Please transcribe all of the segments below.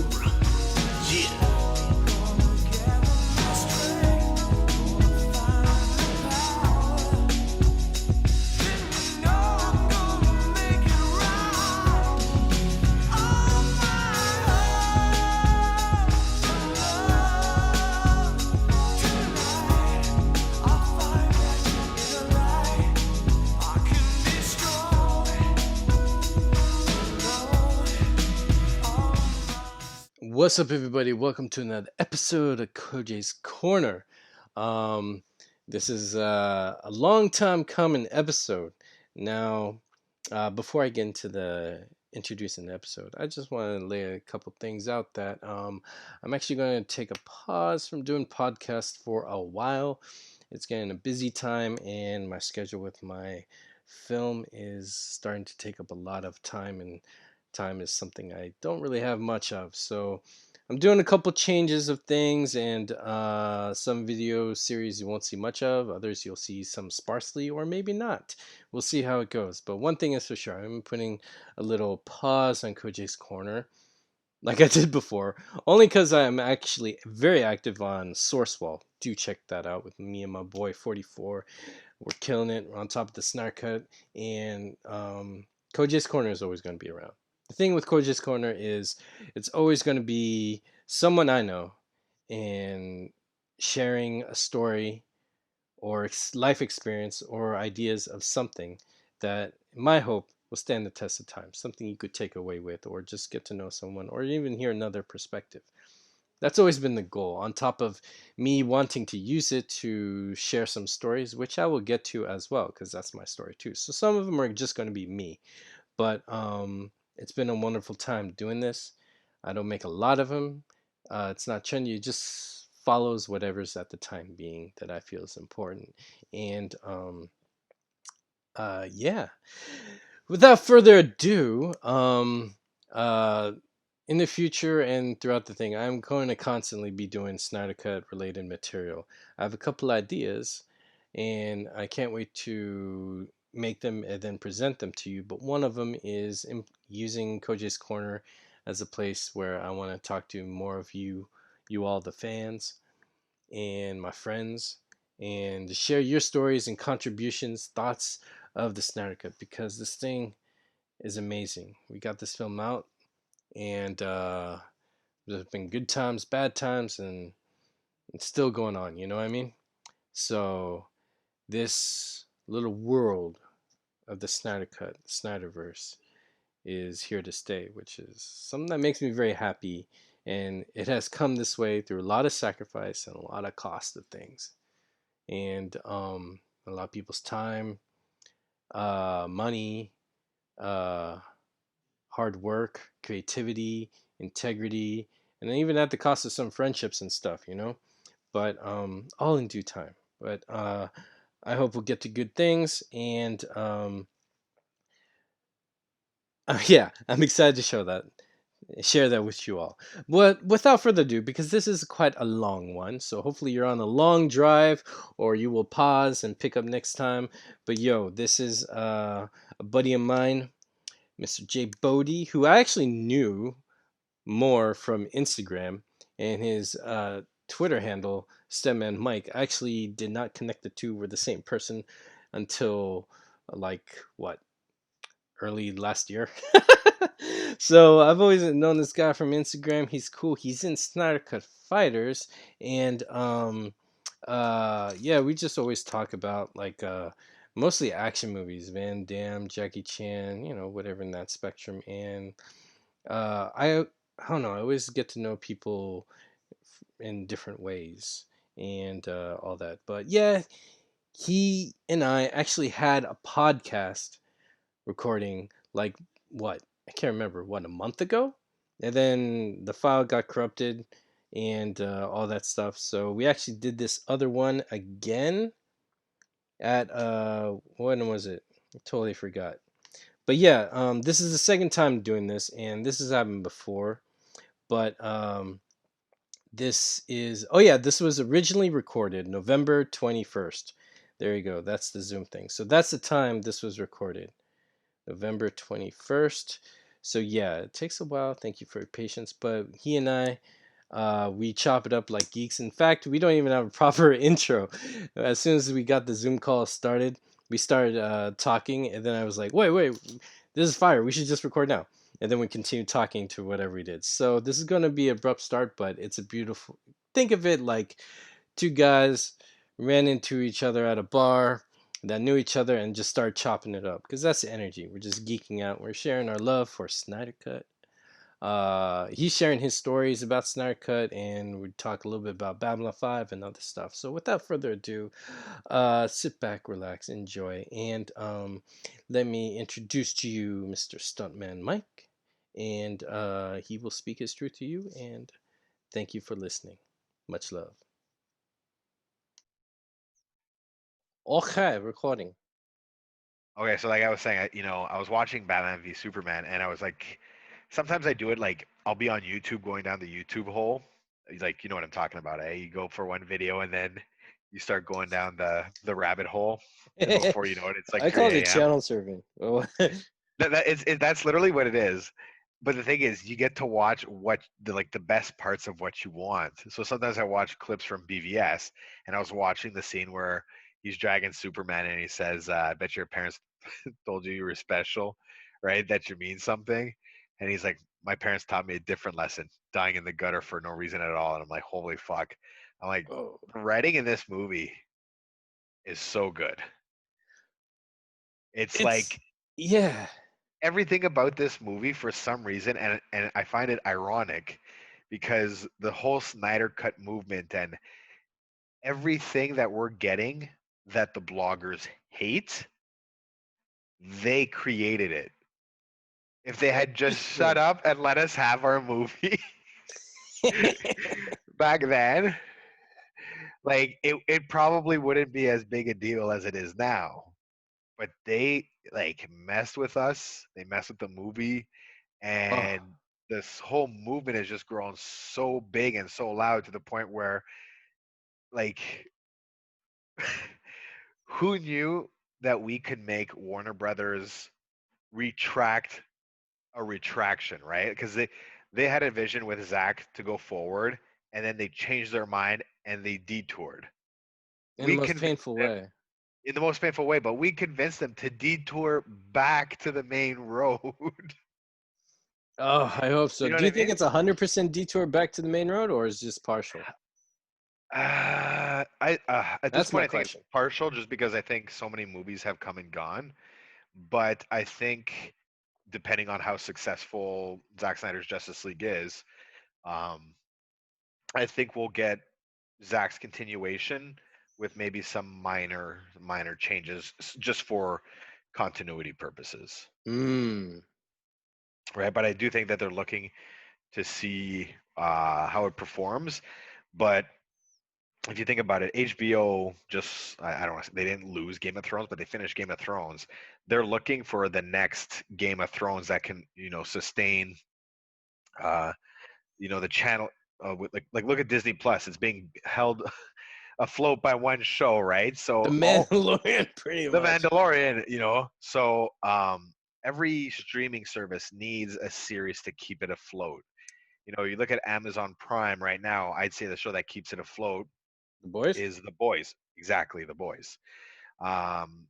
Cobra. Yeah. What's up, everybody? Welcome to another episode of Kojay's Corner. Um, this is a long time coming episode. Now, before I get into the introducing the episode, I just want to lay a couple things out that I'm actually going to take a pause from doing podcasts for a while. It's getting a busy time, and my schedule with my film is starting to take up a lot of time, and time is something I don't really have much of. So I'm doing a couple changes of things, and some video series you won't see much of, others you'll see some sparsely, or maybe not. We'll see how it goes. But one thing is for sure, I'm putting a little pause on Kojay's Corner, like I did before, only because I'm actually very active on Sourcewell. Do check that out with me and my boy 44. We're killing it. We're on top of the Snyder Cut, and Kojay's Corner is always going to be around. The thing with Kojay's Corner is it's always going to be someone I know and sharing a story or life experience or ideas of something that, in my hope, will stand the test of time. Something you could take away with, or just get to know someone, or even hear another perspective. That's always been the goal, on top of me wanting to use it to share some stories, which I will get to as well, because that's my story too. So some of them are just going to be me. But it's been a wonderful time doing this. I don't make a lot of them. It's not trendy. It just follows whatever's at the time being that I feel is important. And yeah, without further ado, uh, in the future and throughout the thing, I'm going to constantly be doing Snyder Cut related material. I have a couple ideas, and I can't wait to make them and then present them to you. But one of them is using Kojay's Corner as a place where I want to talk to more of you all, the fans, and my friends, and to share your stories and contributions, thoughts of the Snyder Cut, because this thing is amazing. We got this film out, and there's been good times, bad times, and it's still going on. You know what I mean? So this little world of the Snyder Cut, the Snyderverse, is here to stay, which is something that makes me very happy. And it has come this way through a lot of sacrifice and a lot of cost of things, and a lot of people's time, money, uh, hard work, creativity, integrity, and then even at the cost of some friendships and stuff, you know. But all in due time. But I hope we'll get to good things, and yeah, I'm excited to share that with you all. But without further ado, because this is quite a long one, so hopefully you're on a long drive, or you will pause and pick up next time. But yo, this is a buddy of mine, Mr. J. Boudy, who I actually knew more from Instagram, and his Twitter handle, Stemman Mike. I actually did not connect the two were the same person until like what, early last year. So I've always known this guy from Instagram. He's cool. He's in Snyder Cut Fighters, and yeah, we just always talk about like mostly action movies, Van Damme, Jackie Chan, you know, whatever in that spectrum. And I don't know, I always get to know people in different ways, and all that. But yeah, he and I actually had a podcast recording, like, what, I can't remember, what, a month ago, and then the file got corrupted and all that stuff. So we actually did this other one again at when was it? I totally forgot. But yeah, this is the second time doing this, and this has happened before. But this is, oh yeah, this was originally recorded November 21st. There you go. That's the Zoom thing. So that's the time this was recorded. November 21st. So yeah, it takes a while. Thank you for your patience. But he and I, we chop it up like geeks. In fact, we don't even have a proper intro. As soon as we got the Zoom call started, we started talking, and then I was like, wait, this is fire. We should just record now. And then we continued talking to whatever we did. So this is going to be an abrupt start, but it's a beautiful. Think of it like two guys ran into each other at a bar that knew each other and just started chopping it up because that's the energy. We're just geeking out. We're sharing our love for Snyder Cut. He's sharing his stories about Snyder Cut, and we talk a little bit about Babylon 5 and other stuff. So, without further ado, sit back, relax, enjoy, and let me introduce to you Mr. Stuntman Mike, and he will speak his truth to you. And thank you for listening. Much love. Okay, recording. Okay, so like I was saying, I was watching Batman v Superman, and I was like, sometimes I do it like I'll be on YouTube going down the YouTube hole, like you know what I'm talking about, eh? You go for one video and then you start going down the rabbit hole, and before you know it, it's like I call it 3 a.m. channel surfing. Oh, That's literally what it is. But the thing is, you get to watch what the best parts of what you want. So sometimes I watch clips from BVS, and I was watching the scene where he's dragging Superman, and he says, "I bet your parents told you you were special, right? That you mean something." And he's like, "My parents taught me a different lesson, dying in the gutter for no reason at all." And I'm like, "Holy fuck!" I'm like, oh. the writing in this movie is so good. It's It's like yeah. everything about this movie for some reason, and I find it ironic because the whole Snyder Cut movement and everything that we're getting that the bloggers hate, they created it. If they had just shut up and let us have our movie back then, like it probably wouldn't be as big a deal as it is now. But they like messed with us. They messed with the movie, oh, and this whole movement has just grown so big and so loud to the point where like who knew that we could make Warner Brothers retract a retraction, right? Because they had a vision with Zack to go forward, and then they changed their mind and they detoured. in the We most convinced painful them way. in the most painful way, but we convinced them to detour back to the main road. Oh, I hope so. You know Do what you I think mean? it's 100% detour back to the main road, or is it just partial? I at this That's point my I think it's question. partial, just because I think so many movies have come and gone. But I think depending on how successful Zack Snyder's Justice League is, um, I think we'll get Zack's continuation with maybe some minor changes just for continuity purposes, Mm. right? But I do think that they're looking to see how it performs. But if you think about it, HBO just I don't know, they didn't lose Game of Thrones, but they finished Game of Thrones. They're looking for the next Game of Thrones that can sustain uh, the channel. Like look at Disney Plus; it's being held afloat by one show, right? The So all Mandalorian, pretty the much. Mandalorian, so every streaming service needs a series to keep it afloat. You look at Amazon Prime right now. I'd say the show that keeps it afloat The boys? is The Boys. Exactly, The Boys. Um,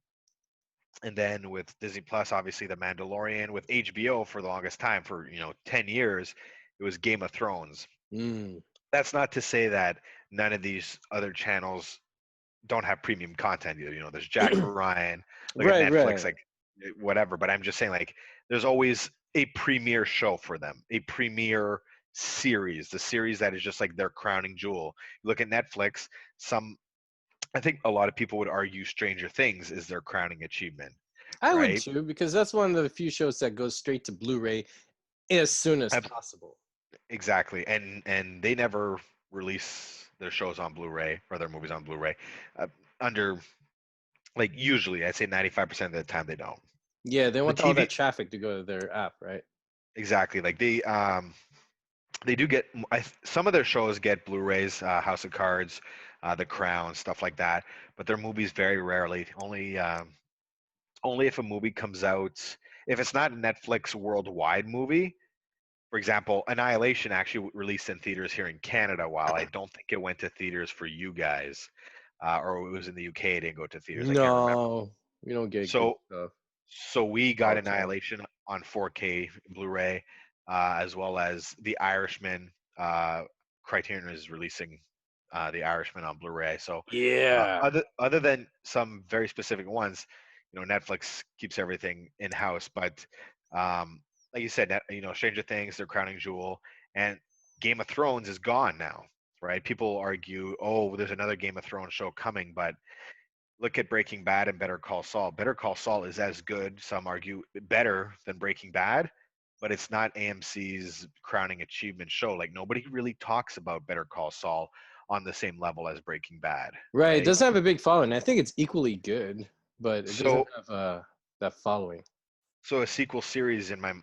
and then with Disney Plus, obviously The Mandalorian. With HBO for the longest time, for 10 years, it was Game of Thrones. Mm. That's not to say that none of these other channels don't have premium content. There's Jack Ryan. Look at Right, Netflix, right. like whatever. But I'm just saying, like, there's always a premiere show for them, a premiere series, the series that is just like their crowning jewel. You look at Netflix, I think a lot of people would argue Stranger Things is their crowning achievement, I would right? too, because that's one of the few shows that goes straight to Blu-ray as soon as Ab- possible. Exactly, and they never release their shows on Blu-ray or their movies on Blu-ray. Uh, under like usually, I'd say 95% of the time they don't. Yeah, they The want all TV, that traffic to go to their app, right? exactly. Like they do get some of their shows get Blu-rays, House of Cards, The Crown, stuff like that. But their movies very rarely. Only if a movie comes out. if it's not a Netflix worldwide movie, for example, Annihilation actually released in theaters here in Canada, while I don't think it went to theaters for you guys, or it was in the UK. It didn't go to theaters. I can't remember. No, we don't get good So, stuff so we got all the time. Annihilation on 4K Blu-ray, as well as The Irishman. Criterion is releasing The Irishman on Blu-ray. So, Yeah. other than some very specific ones, Netflix keeps everything in house. But like you said, Stranger Things, their crowning jewel, and Game of Thrones is gone now, right? People argue, oh, there's another Game of Thrones show coming, but look at Breaking Bad and Better Call Saul. Better Call Saul is as good, some argue better than Breaking Bad, but it's not AMC's crowning achievement show. Like, nobody really talks about Better Call Saul on the same level as Breaking Bad, Right. It right? doesn't have a big following. I think it's equally good, but it doesn't So have that following. so a sequel series in my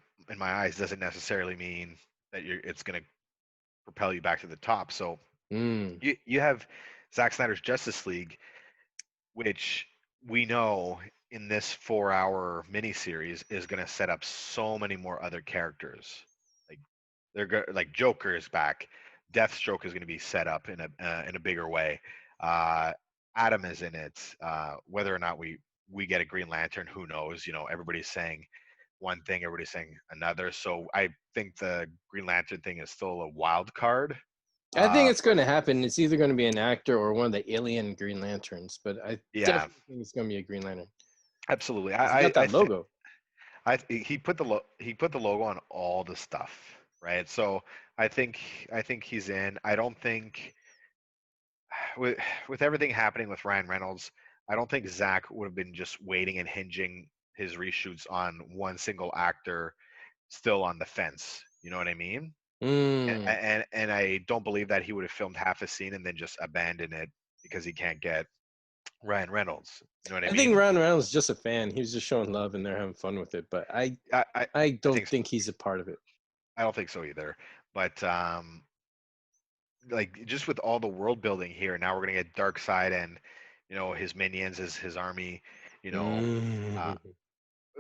eyes doesn't necessarily mean that it's going to propel you back to the top. So Mm. you have Zack Snyder's Justice League, which we know in this 4-hour miniseries is going to set up so many more other characters. Like like Joker is back, Deathstroke is going to be set up in a bigger way. Adam is in it. Whether or not we get a Green Lantern, who knows? Everybody's saying one thing, everybody's saying another. So I think the Green Lantern thing is still a wild card. I think it's going to happen. It's either going to be an actor or one of the alien Green Lanterns, but I Yeah, definitely think it's going to be a Green Lantern. absolutely. He's got that logo. He put the logo on all the stuff, right? So I think he's in. I don't think with everything happening with Ryan Reynolds, I don't think Zach would have been just waiting and hinging his reshoots on one single actor still on the fence. You know what I mean? Mm. And I don't believe that he would have filmed half a scene and then just abandon it because he can't get Ryan Reynolds. You know what I I think mean? Ryan Reynolds is just a fan. He was just showing love and they're having fun with it, but I I don't think think he's a part of it. I don't think so either. But like, just with all the world building here, now we're gonna get Darkseid and his minions, his army. You know, uh, Mm.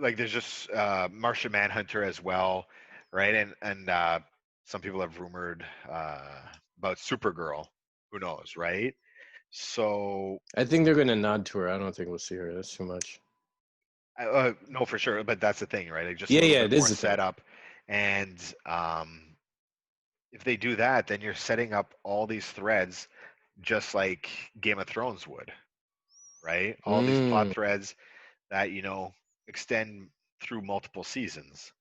like there's just Martian Manhunter as well, right? And some people have rumored about Supergirl. Who knows, right? So I think they're going to nod to her. I don't think we'll see her. That's too much. no, for sure. But that's the thing, right? Like, just a Yeah, little yeah, bit it is more the thing. setup, and if they do that, then you're setting up all these threads, just like Game of Thrones would, right? All these plot Mm. threads that extend through multiple seasons.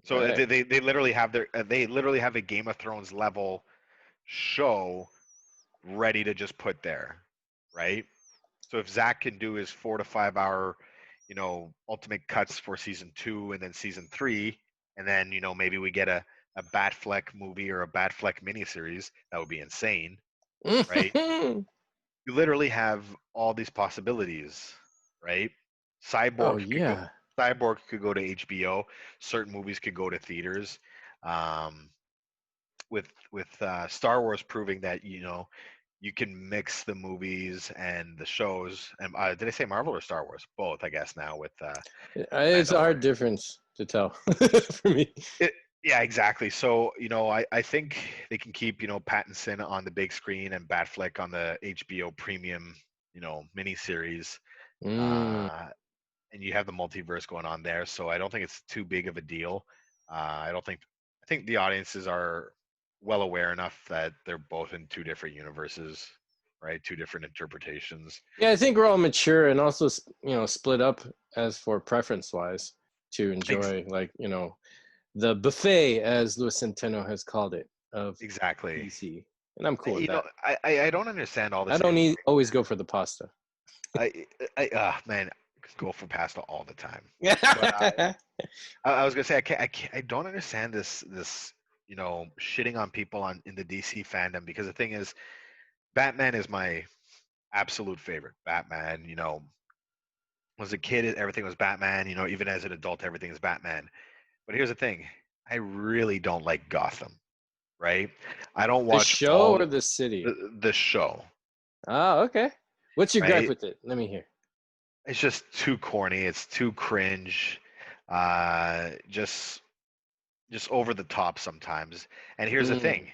So Right. they literally have they literally have a Game of Thrones level show ready to just put there, right? So if Zach can do his 4 to 5 hour, ultimate cuts for season 2 and then season 3, and then maybe we get a Batfleck movie or a Batfleck miniseries, that would be insane, right? You literally have all these possibilities, right? Oh, Cyborg could go. yeah. Cyborg could go to HBO. Certain movies could go to theaters. Um, with Star Wars proving that you can mix the movies and the shows. And did I say Marvel or Star Wars? Both, I guess now with It's a hard Mandalorian. difference to tell for me. Yeah, exactly. So I think they can keep Pattinson on the big screen and Batfleck on the HBO premium miniseries. Mm. Uh, and you have the multiverse going on there, so I don't think it's too big of a deal. I think the audiences are well aware enough that they're both in two different universes, right? Two different interpretations. Yeah, I think we're all mature and also, split up as for preference wise to Ex- enjoy, like, the buffet, as Louis Centeno has called it, of exactly. DC. And I'm cool with that. I don't understand all I this don't intrigue. always go for the pasta. Man, I could go for pasta all the time. But Yeah. I was gonna say I don't understand this shitting on people in the DC fandom, because the thing is, Batman is my absolute favorite. Batman, as a kid, everything was Batman. Even as an adult, everything is Batman. But here's the thing: I really don't like Gotham. Right? I don't The watch show all or the city? the show. Oh, okay. What's your gripe Right? with it? Let me hear. it's just too corny. It's too cringe. Uh, just just over the top sometimes. And here's the Mm, thing.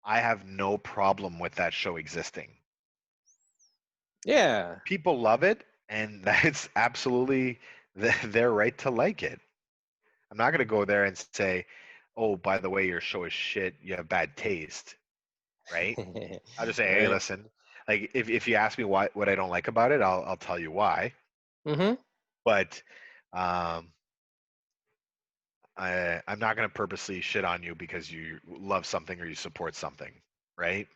I have no problem with that show existing. yeah. People love it, and that's absolutely their right to like it. I'm not going to go there and say, "Oh, by the way, your show is shit. You have bad taste." Right? I'll just say, "Hey, Right. listen. Like, if you ask me what I don't like about it, I'll tell you why. Mm-hmm. But um, I'm not going to purposely shit on you because you love something or you support something, right?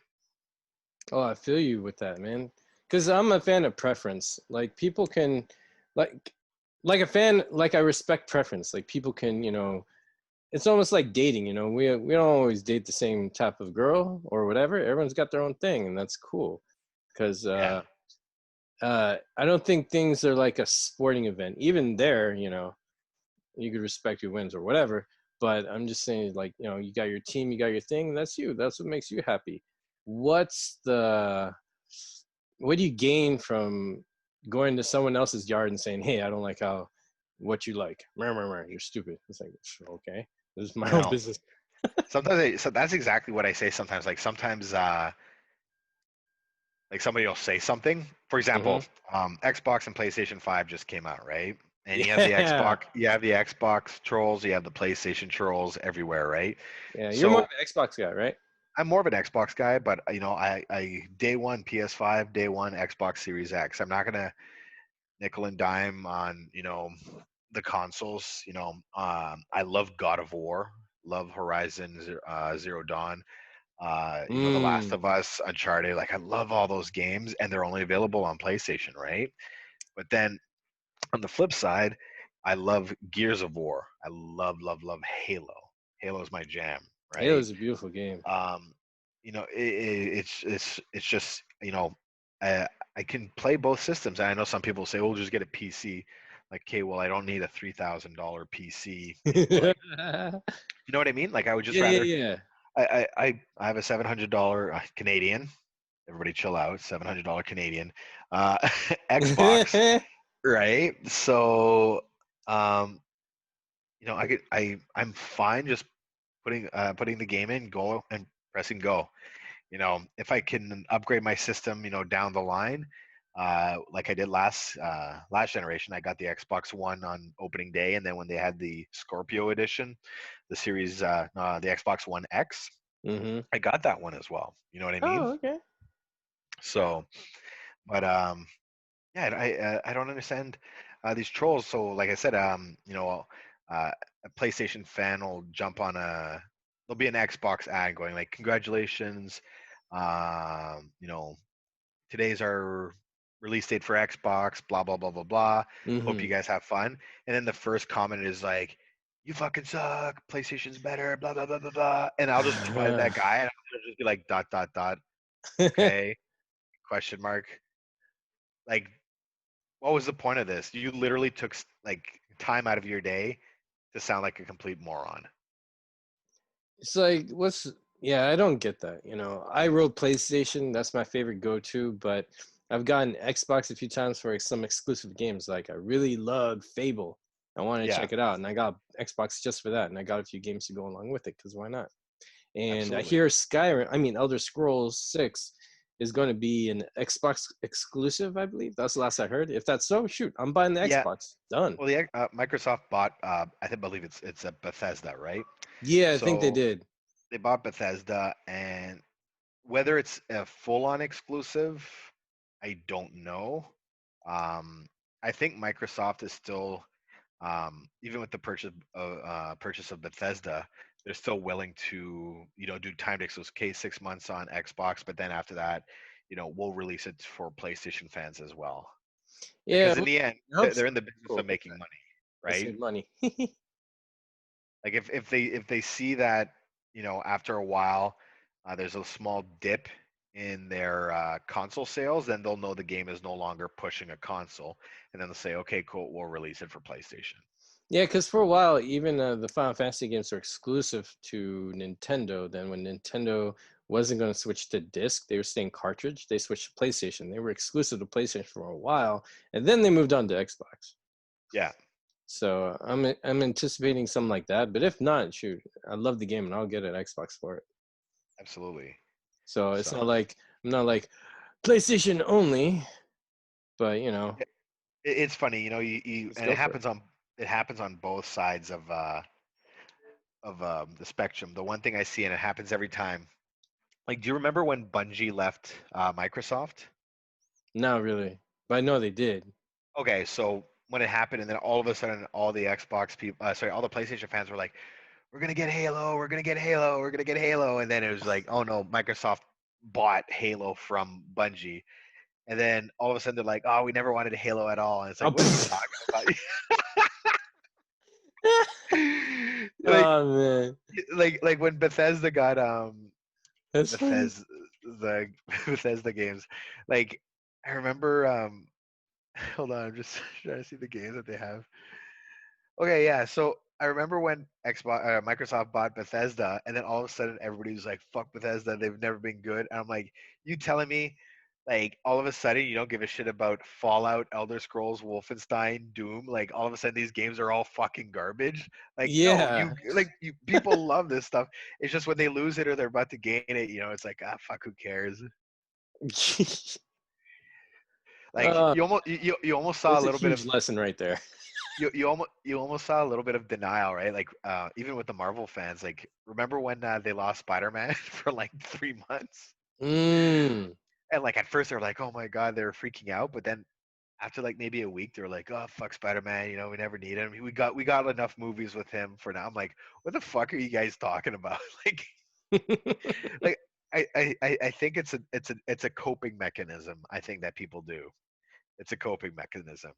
Oh, I feel you with that, man. Because I'm a fan of preference. Like people can, like, like a fan. Like I respect preference. Like people can, it's almost like dating. We don't always date the same type of girl or whatever. Everyone's got their own thing, and that's cool. Because Yeah. I don't think things are like a sporting event. Even there, you could respect who wins or whatever. But I'm just saying, like, you got your team, you got your thing. That's you. That's what makes you happy. What's the what do you gain from going to someone else's yard and saying, "Hey, I don't like how what you like. You're stupid." It's like, okay, this is my own No. business. So that's exactly what I say sometimes. Like sometimes like somebody will say something. For example, Mm-hmm. Xbox and PlayStation 5 just came out, right? And Yeah, You have the Xbox trolls, you have the PlayStation trolls everywhere, right? yeah. You're more of So an Xbox guy, right? I'm more of an Xbox guy, but I day one PS5, day one Xbox Series X. I'm not gonna nickel and dime on, the consoles. I love God of War, love Horizon Zero Dawn, The Last Mm. of Us, Uncharted. Like I love all those games, and they're only available on PlayStation, right? But then on the flip side, I love Gears of War. I love Halo. Halo is my jam, Halo right? is a beautiful game. Um, it's just I I can play both systems. And I know some people say, "Well, just get a PC." Like, okay, well, I don't need a $3,000 PC. Like, Yeah, you know what I mean? Like, I would just yeah, rather yeah. I have a $700 Canadian. Everybody chill out. $700 Canadian Xbox, right? So, um, I'm fine just putting the game in, go and pressing go. If I can upgrade my system, down the line, like I did last generation, I got the Xbox One on opening day, and then when they had the Scorpio edition, the series, the Xbox One X, Mm-hmm. I got that one as well. You know what I mean? Oh, okay. So, but yeah, I don't understand these trolls. So, like I said, a PlayStation fan will jump on there'll be an Xbox ad going like, "Congratulations, you know, today's our release date for Xbox, blah blah blah blah blah. Hope Mm-hmm. you guys have fun." And then the first comment is like, "You fucking suck. PlayStation's better." Blah blah blah blah blah. And I'll just reply to that guy, and I'll just be like, dot dot dot. Okay, question mark. Like, what was the point of this? You literally took like time out of your day to sound like a complete moron. It's like, yeah, I don't get that. I wrote PlayStation, that's my favorite go-to, but I've gotten Xbox a few times for some exclusive games. Like, I really love Fable. I wanted to Yeah, check it out, and I got Xbox just for that, and I got a few games to go along with it, because why not? And I absolutely. hear Elder Scrolls 6 is going to be an Xbox exclusive, I believe. That's the last I heard. If that's so, shoot, I'm buying the Yeah. Xbox. Done. Well, the Microsoft bought. Believe it's a Bethesda, right? Yeah, I think they So did. they bought Bethesda, and whether it's a full-on exclusive, I don't know. Um, I think Microsoft is still, even with the purchase of Bethesda, they're still willing to, do timed exclusives. Okay, 6 months on Xbox, but then after that, we'll release it for PlayStation fans as well. Yeah, Because in the end, I hope they're so. in the business Cool. of making money, They right? save money. Like if they see that, after a while, there's a small dip in their console sales, then they'll know the game is no longer pushing a console, and then they'll say, okay, cool, we'll release it for PlayStation. Yeah, because for a while, even the Final Fantasy games are exclusive to Nintendo. Then when Nintendo wasn't going to switch to disc. They were staying cartridge. They switched to PlayStation. They were exclusive to PlayStation for a while, and then they moved on to Xbox. Yeah, So I'm anticipating something like that. But if not, shoot, I love the game and I'll get an Xbox for it. absolutely. So it's So not like I'm not like PlayStation only, but you know, it's funny, you know, you let's and go for it. it happens on both sides of the spectrum. The one thing I see, and it happens every time. Like, do you remember when Bungie left Microsoft? Not really, but I know they did. Okay, so when it happened, and then all of a sudden, all the Xbox people, sorry, all the PlayStation fans were like, "We're gonna get Halo, we're gonna get Halo, we're gonna get Halo," and then it was like, "Oh no, Microsoft bought Halo from Bungie," and then all of a sudden they're like, "Oh, we never wanted a Halo at all," and it's Oh, like, "What are you talking about?" like, oh man, like when Bethesda got that's funny. Bethesda the Bethesda games, like I remember hold on, I'm just trying to see the games that they have. Okay, yeah. So I remember when Xbox, Microsoft bought Bethesda, and then all of a sudden everybody was like, "Fuck Bethesda, they've never been good." And I'm like, "You telling me, like, all of a sudden you don't give a shit about Fallout, Elder Scrolls, Wolfenstein, Doom? Like, all of a sudden these games are all fucking garbage? Like, no, Yeah. you people love this stuff. It's just when they lose it or they're about to gain it, you know, it's like, ah, fuck, who cares? Like, uh, you almost saw a that's a little bit huge of lesson right there. you almost saw a little bit of denial, right? Like even with the Marvel fans, like remember when they lost Spider-Man for like 3 months, Mm, and like at first they were like, "Oh my god," they were freaking out, but then after like maybe a week, they were like, "Oh fuck Spider-Man, you know, we never need him. We got enough movies with him for now." I'm like, "What the fuck are you guys talking about?" Like I think it's a coping mechanism. I think that people do. It's a coping mechanism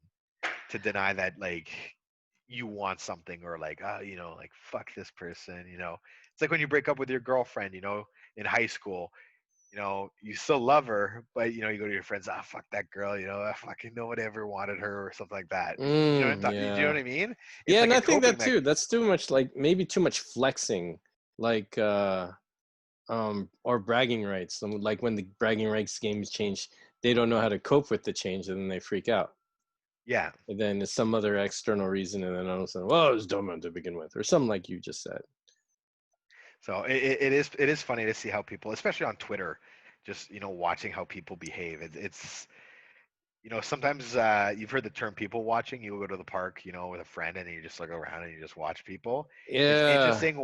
to deny that like you want something or like you know, like fuck this person, you know. It's like when you break up with your girlfriend, you know, in high school, you know, you still love her, but you know, you go to your friends, fuck that girl, you know, I fucking nobody ever wanted her or something like that. You know mm, do you know yeah. what I mean? It's Yeah, like and a I think coping that mechanism. too. That's too much, like maybe too much flexing, like or bragging rights. Like when the bragging rights games change, they don't know how to cope with the change, and then they freak out. Yeah. And then there's some other external reason, and then all of a sudden, well, it was dumb to begin with, or something like you just said. So it is funny to see how people, especially on Twitter, just you know, watching how people behave. It's you know, sometimes you've heard the term people watching. You go to the park, you know, with a friend, and you just look around and you just watch people. It's Yeah, interesting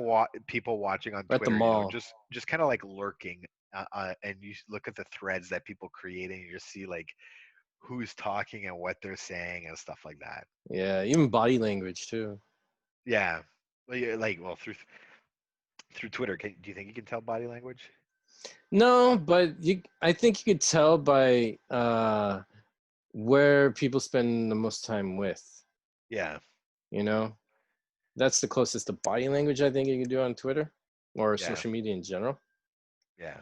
people watching on at the Twitter, you know, mall. just kind of like lurking, and you look at the threads that people create, and you just see like who's talking and what they're saying and stuff like that. Yeah, even body language too. Yeah, well, yeah, like well through Twitter, do you think you can tell body language? No, but I think you could tell by where people spend the most time with. Yeah, You know, that's the closest to body language I think you can do on Twitter or yeah, social media in general. yeah.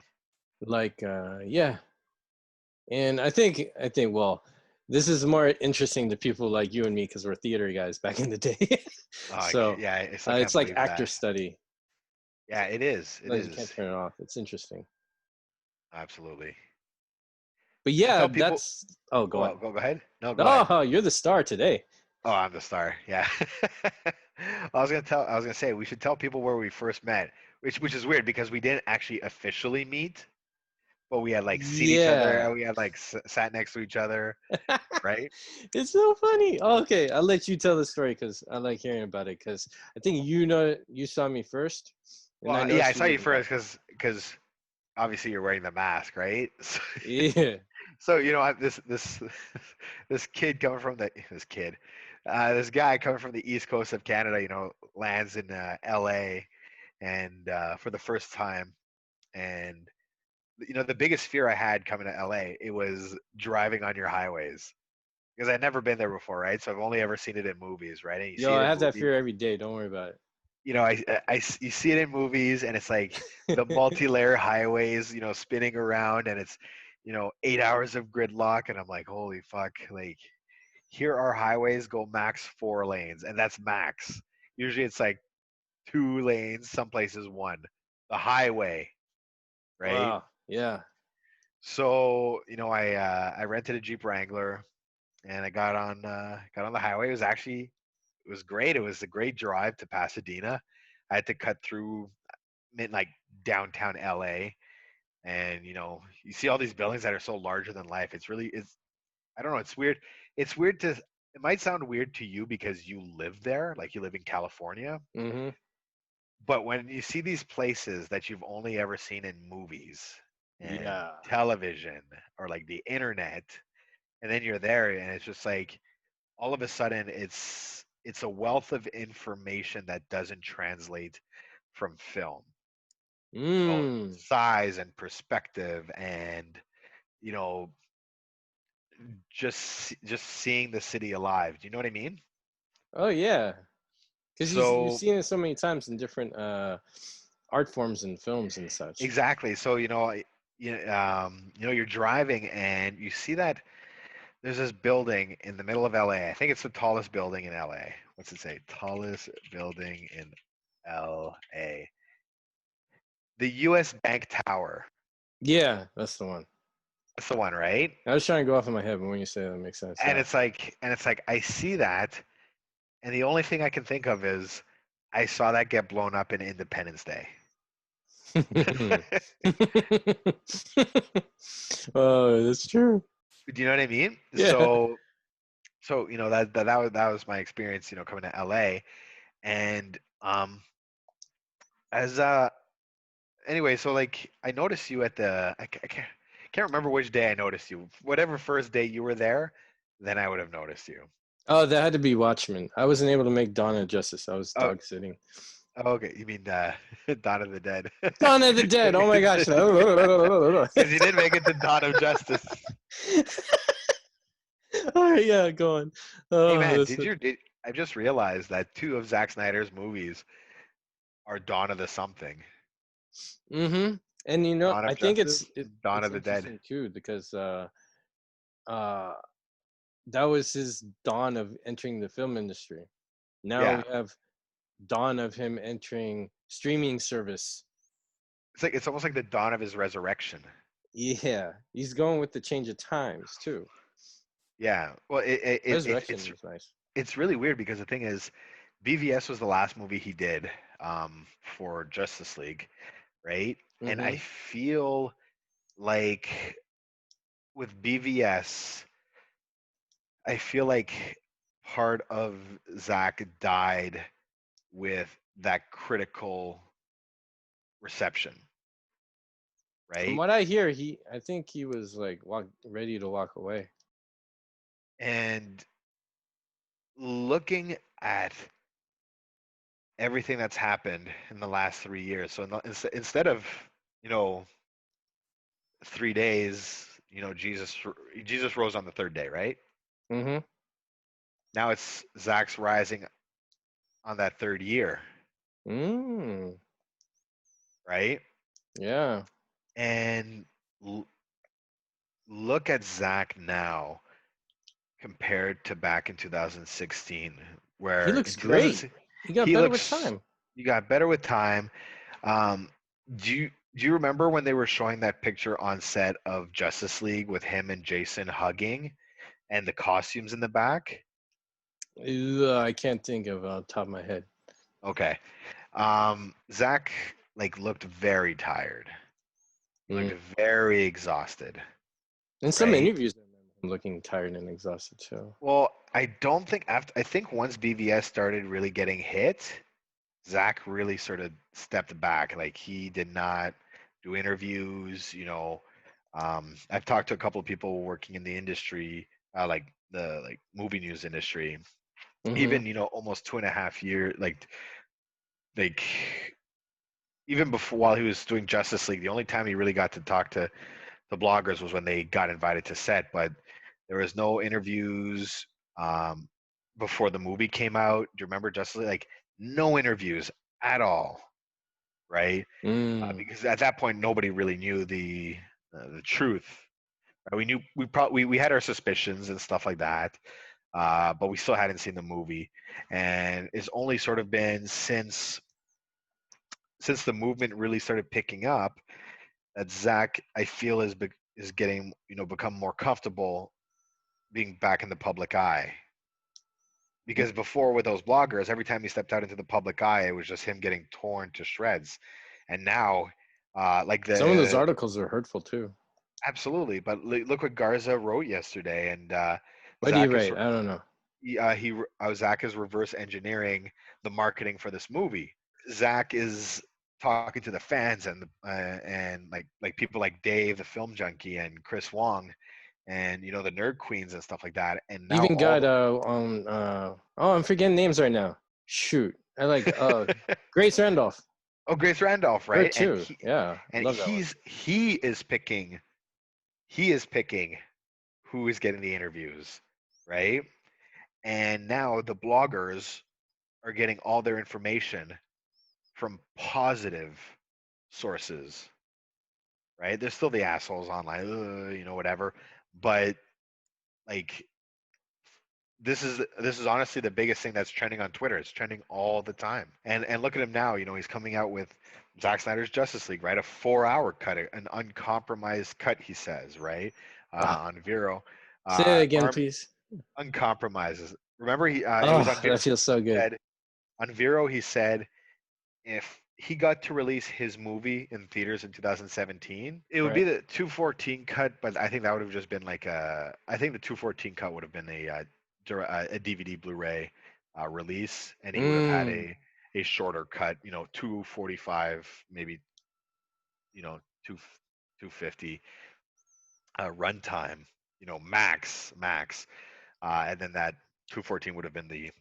Like, yeah, and I think well, this is more interesting to people like you and me because we're theater guys back in the day. So Yeah, I still it's can't like believe actor that. study. Yeah, it is. It Sometimes you can't is. turn it off. It's interesting. Absolutely. But You should yeah, tell people. that's. Oh, go on. Go ahead. No, go ahead. Oh, you're the star today. Oh, I'm the star. Yeah. I was gonna say we should tell people where we first met, which is weird because we didn't actually officially meet, but we had like seen each other Yeah. and we had like sat next to each other, right? It's so funny. Okay, I'll let you tell the story because I like hearing about it. Because I think you saw me first, and I Well, yeah, I noticed you saw you moving up. first because obviously you're wearing the mask, right? Yeah, So you know this kid coming from this guy coming from the east coast of Canada, you know, lands in L.A. and for the first time, and you know the biggest fear I had coming to LA, it was driving on your highways because I'd never been there before, right? So I've only ever seen it in movies, right? And you yo, see it I in have that movies, fear every day. Don't worry about it. you know, you see it in movies, and it's like the multi-layer highways, you know, spinning around, and it's you know 8 hours of gridlock, and I'm like, holy fuck, like here our highways go max 4 lanes, and that's max. Usually it's like 2 lanes, some places one. The highway, right? Wow. Yeah. So I rented a Jeep Wrangler and I got on the highway. It was great. It was a great drive to Pasadena. I had to cut through like downtown LA, and you see all these buildings that are so larger than life. It's I don't know, it's weird. It's weird to it might sound weird to you because you live there, like you live in California, Mm-hmm. but when you see these places that you've only ever seen in movies and Yeah. television or like the internet, and then you're there and it's just like all of a sudden it's a wealth of information that doesn't translate from film. Mm. Size and perspective and you know just seeing the city alive. Do you know what I mean? Oh yeah. Because you've So seen it so many times in different art forms and films and such. exactly. So you're driving and you see that there's this building in the middle of LA. I think it's the tallest building in LA. What's it say? Tallest building in LA. The US Bank Tower. Yeah, that's the one. That's the one, right? I was trying to go off in my head, but when you say that, it makes sense. And Yeah. it's like I see that, and the only thing I can think of is I saw that get blown up in Independence Day. Oh, that's true. Do you know what I mean? Yeah. So that was my experience, coming to LA, and as anyway, so like I noticed you at I can't remember which day I noticed you. Whatever first day you were there, then I would have noticed you. Oh, that had to be Watchmen. I wasn't able to make Dawn of Justice. I was Oh, dog sitting. okay. You mean Dawn of the Dead? Dawn of the Dead. Oh my gosh. Because you did make it to Dawn of Justice. All right, yeah, go on. Hey Oh, man, that's it. I just realized that two of Zack Snyder's movies are Dawn of the Something, Mm-hmm. And Dawn I of think Justice, Dawn it's of the Dead. interesting too because uh that was his dawn of entering the film industry. Now Yeah, we have dawn of him entering streaming service. it's almost like the dawn of his resurrection. Yeah, he's going with the change of times too. Yeah, well, Resurrection was nice. it's really weird because the thing is, BVS was the last movie he did for Justice League, right? And I Mm-hmm. feel like with BVS, I feel like part of Zack died with that critical reception, From right? what I hear, I think he was like ready to walk away. And looking at everything that's happened in the last 3 years, so instead of you know 3 days, Jesus rose on the third day, right? Mm-hmm. Now it's Zach's rising on that third year, Mm. right? Yeah. And l- look at Zach now compared to back in 2016, He where looks in great. 2016 He got he better with looks time. you got better with time. Um, do you remember when they were showing that picture on set of Justice League with him and Jason hugging and the costumes in the back? I can't think of top of my head. Okay. Zach like looked very tired. He looked Mm. very exhausted, In some right? interviews, I remember him looking tired and exhausted too. Well, I don't think I think once BVS started really getting hit, Zach really sort of stepped back. Like he did not do interviews. I've talked to a couple of people working in the industry, like the movie news industry. Mm-hmm. Even almost 2.5 years, like even before while he was doing Justice League, the only time he really got to talk to the bloggers was when they got invited to set. But there was no interviews before the movie came out. Do you remember Justice League? Like no interviews at all, right? Mm. Because at that point nobody really knew the truth. Right? We knew we had our suspicions and stuff like that, but we still hadn't seen the movie, and it's only sort of been since the movement really started picking up that Zack, I feel, is getting, become more comfortable being back in the public eye. Because before, with those bloggers, every time he stepped out into the public eye, it was just him getting torn to shreds. And now, like Some of those the articles are hurtful too. absolutely, but look what Garza wrote yesterday, and What do you Zach is rate? I don't know. Zach is reverse engineering the marketing for this movie. Zach is talking to the fans and like people like Dave, the film junkie, and Chris Wong, and the nerd queens and stuff like that. And now Even all got the oh, I'm forgetting names right now. Shoot, I like Grace Randolph. oh, Grace Randolph, Her right? too. Yeah, love that one. He is picking who is getting the interviews, right? And now the bloggers are getting all their information from positive sources, right? There's still the assholes online, whatever. But like this is honestly the biggest thing that's trending on Twitter. It's trending all the time. And look at him now. He's coming out with Zack Snyder's Justice League, right? A 4-hour cut, an uncompromised cut, he says, right? Wow. On Vero. Say that again, Arm please. uncompromises. Remember, it was Oh, on Vero. that feels so good. On Vero, he said if he got to release his movie in theaters in 2017, it would be the 214 cut, but I think that would have just been like I think the 214 cut would have been a DVD Blu-ray release, and he would have had a shorter cut, 245, maybe, 250 runtime, max, and then that 214 would have been the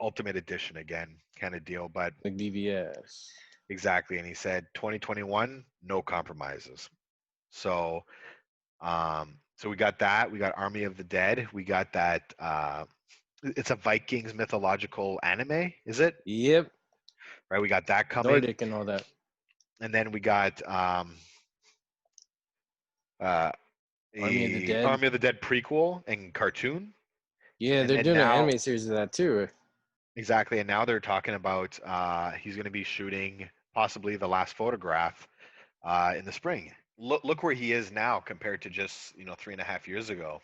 ultimate edition again kind of deal. But like DVS. exactly, and he said 2021, no compromises. So so we got that. We got Army of the Dead. We got that. It's a Vikings mythological anime, is it? Yep. Right. We got that coming. Nordic and all that. And then we got Army of the Dead. Army of the Dead prequel and cartoon. Yeah, And they're then doing now, an anime series of that too. exactly, and now they're talking about he's going to be shooting possibly The Last Photograph in the spring. Look where he is now compared to just 3.5 years ago.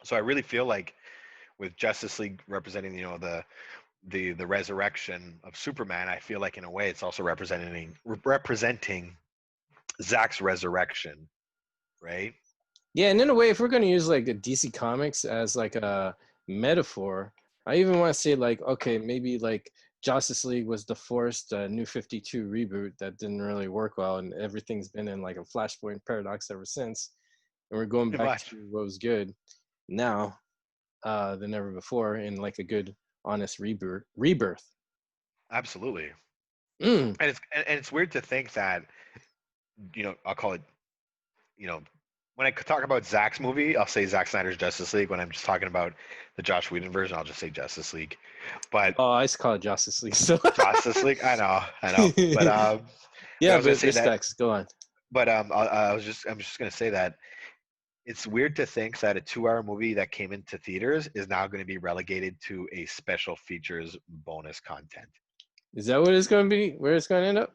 So I really feel like with Justice League representing the resurrection of Superman, I feel like in a way it's also representing Zack's resurrection, right? Yeah, and in a way, if we're going to use like a DC Comics as like a metaphor, I even want to say like, okay, maybe like Justice League was the forced New 52 reboot that didn't really work well, and everything's been in like a Flashpoint paradox ever since, and we're going Pretty back much. to what was good now than ever before in like a good, honest rebirth. Absolutely. Mm. And it's weird to think that I'll call it when I talk about Zack's movie, I'll say Zack Snyder's Justice League. When I'm just talking about the Josh Whedon version, I'll just say Justice League. But Oh, I used to call it Justice League. So Justice League, I know. But yeah, I was gonna but say that. respects. Go on. But I'm just gonna say that it's weird to think that a 2-hour movie that came into theaters is now going to be relegated to a special features bonus content. Is that what it's going to be? Where it's going to end up?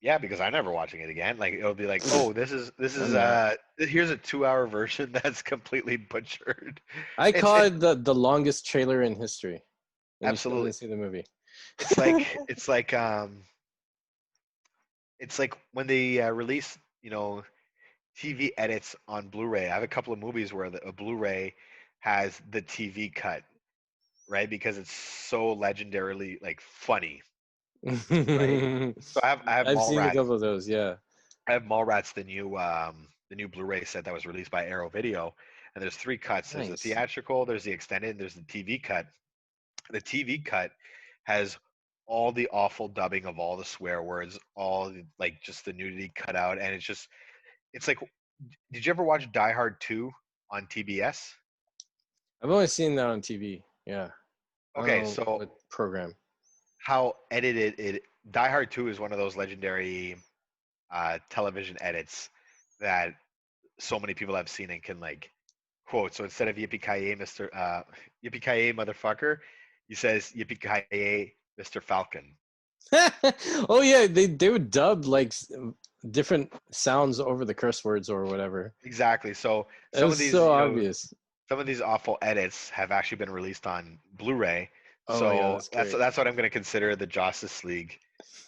Yeah, because I'm never watching it again. Like it'll be like, oh, this is here's a 2-hour version that's completely butchered. I call it the longest trailer in history. And Absolutely. You still didn't see the movie. It's like when they release TV edits on Blu-ray. I have a couple of movies where a Blu-ray has the TV cut, right? Because it's so legendarily like funny. Right. So I have I've seen a Mallrats. couple of those. Yeah. I have Mallrats, the new Blu-ray set that was released by Arrow Video, and there's 3 cuts. There's the Nice. theatrical, there's the extended, and there's the TV cut. The TV cut has all the awful dubbing of all the swear words, all like just the nudity cut out, and it's like, did you ever watch Die Hard 2 on TBS? I've only seen that on TV. Yeah. Okay, so what program? how edited it? Die Hard 2 is one of those legendary television edits that so many people have seen and can like quote. So instead of "Yippee ki Yippee ki motherfucker," he says "Yippee ki Mr. Falcon." Oh yeah, they would dub like different sounds over the curse words or whatever. Exactly. So It some of was these, so obvious. some of these awful edits have actually been released on Blu-ray. Oh my god, So that's great. that's what I'm going to consider the Justice League.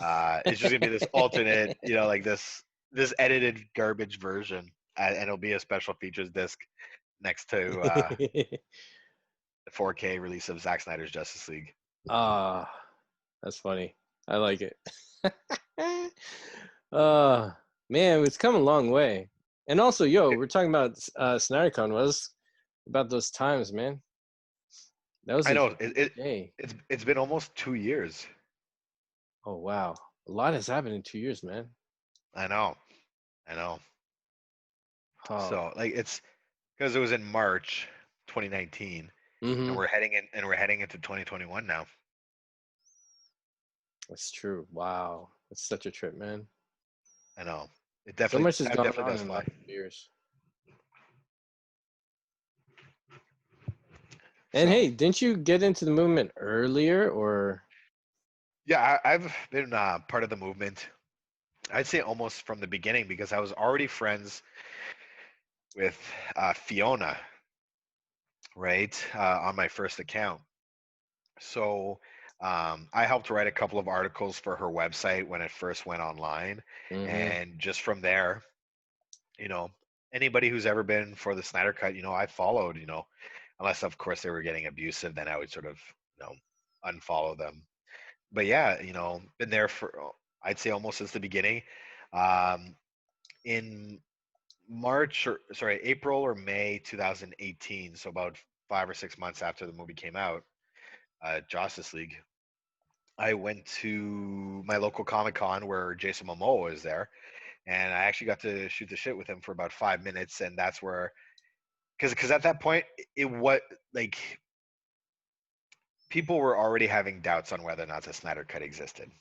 It's just going to be this alternate, like this edited garbage version, and it'll be a special features disc next to the 4K release of Zack Snyder's Justice League. Ah, that's funny. I like it. uh Man, it's come a long way. And also, yo, we're talking about SnyderCon. Was about those times, man. That was I a know huge day. it's been almost 2 years. Oh wow, a lot has happened in 2 years, man. I know, I know. Oh, So like it's because it was in March 2019, and mm-hmm. we're heading into 2021 now. That's true. Wow, it's such a trip, man. I know. It So definitely much has that gone definitely on does in the fly. last few years. And So hey, didn't you get into the movement earlier, or? yeah, I've been part of the movement. I'd say almost from the beginning because I was already friends with Fiona, right, on my first account. So I helped write a couple of articles for her website when it first went online, Mm-hmm. and just from there, you know, anybody who's ever been for the Snyder Cut, I followed, unless of course they were getting abusive, then I would sort of, unfollow them. But yeah, been there for I'd say almost since the beginning. Um, in April or May 2018, so about 5 or 6 months after the movie came out, Justice League, I went to my local Comic Con where Jason Momoa was there, and I actually got to shoot the shit with him for about 5 minutes, and that's where, because at that point it what like people were already having doubts on whether or not the Snyder Cut existed,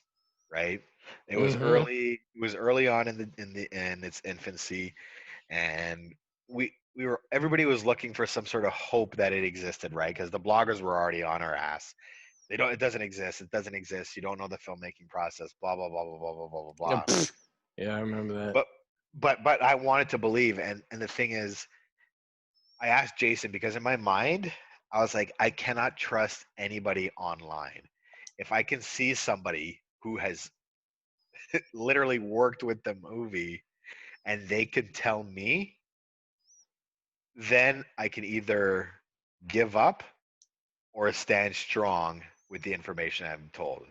right? It was Mm-hmm. early. It was early on in its infancy, and we were everybody was looking for some sort of hope that it existed, right? Because the bloggers were already on our ass. They don't. It doesn't exist. It doesn't exist. You don't know the filmmaking process. Blah blah blah blah blah blah blah blah Yeah, blah. yeah, I remember that. But but I wanted to believe, and the thing is, I asked Jason because in my mind, I was like, I cannot trust anybody online. If I can see somebody who has literally worked with the movie and they could tell me, then I can either give up or stand strong with the information I'm told.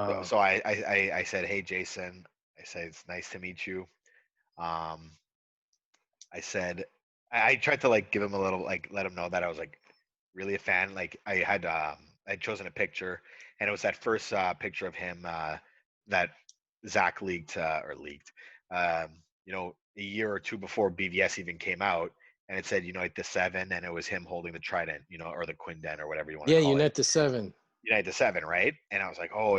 So, Wow. so I said, hey, Jason, I said, it's nice to meet you. Um, I said, I tried to like give him a little, like let him know that I was like really a fan. Like I'd chosen a picture, and it was that first picture of him that Zack leaked a year or two before BVS even came out, and it said Unite the Seven, and it was him holding the trident, or the Quindent or whatever you want to Yeah, call it. Unite the Seven. Unite the Seven, right? And I was like, oh,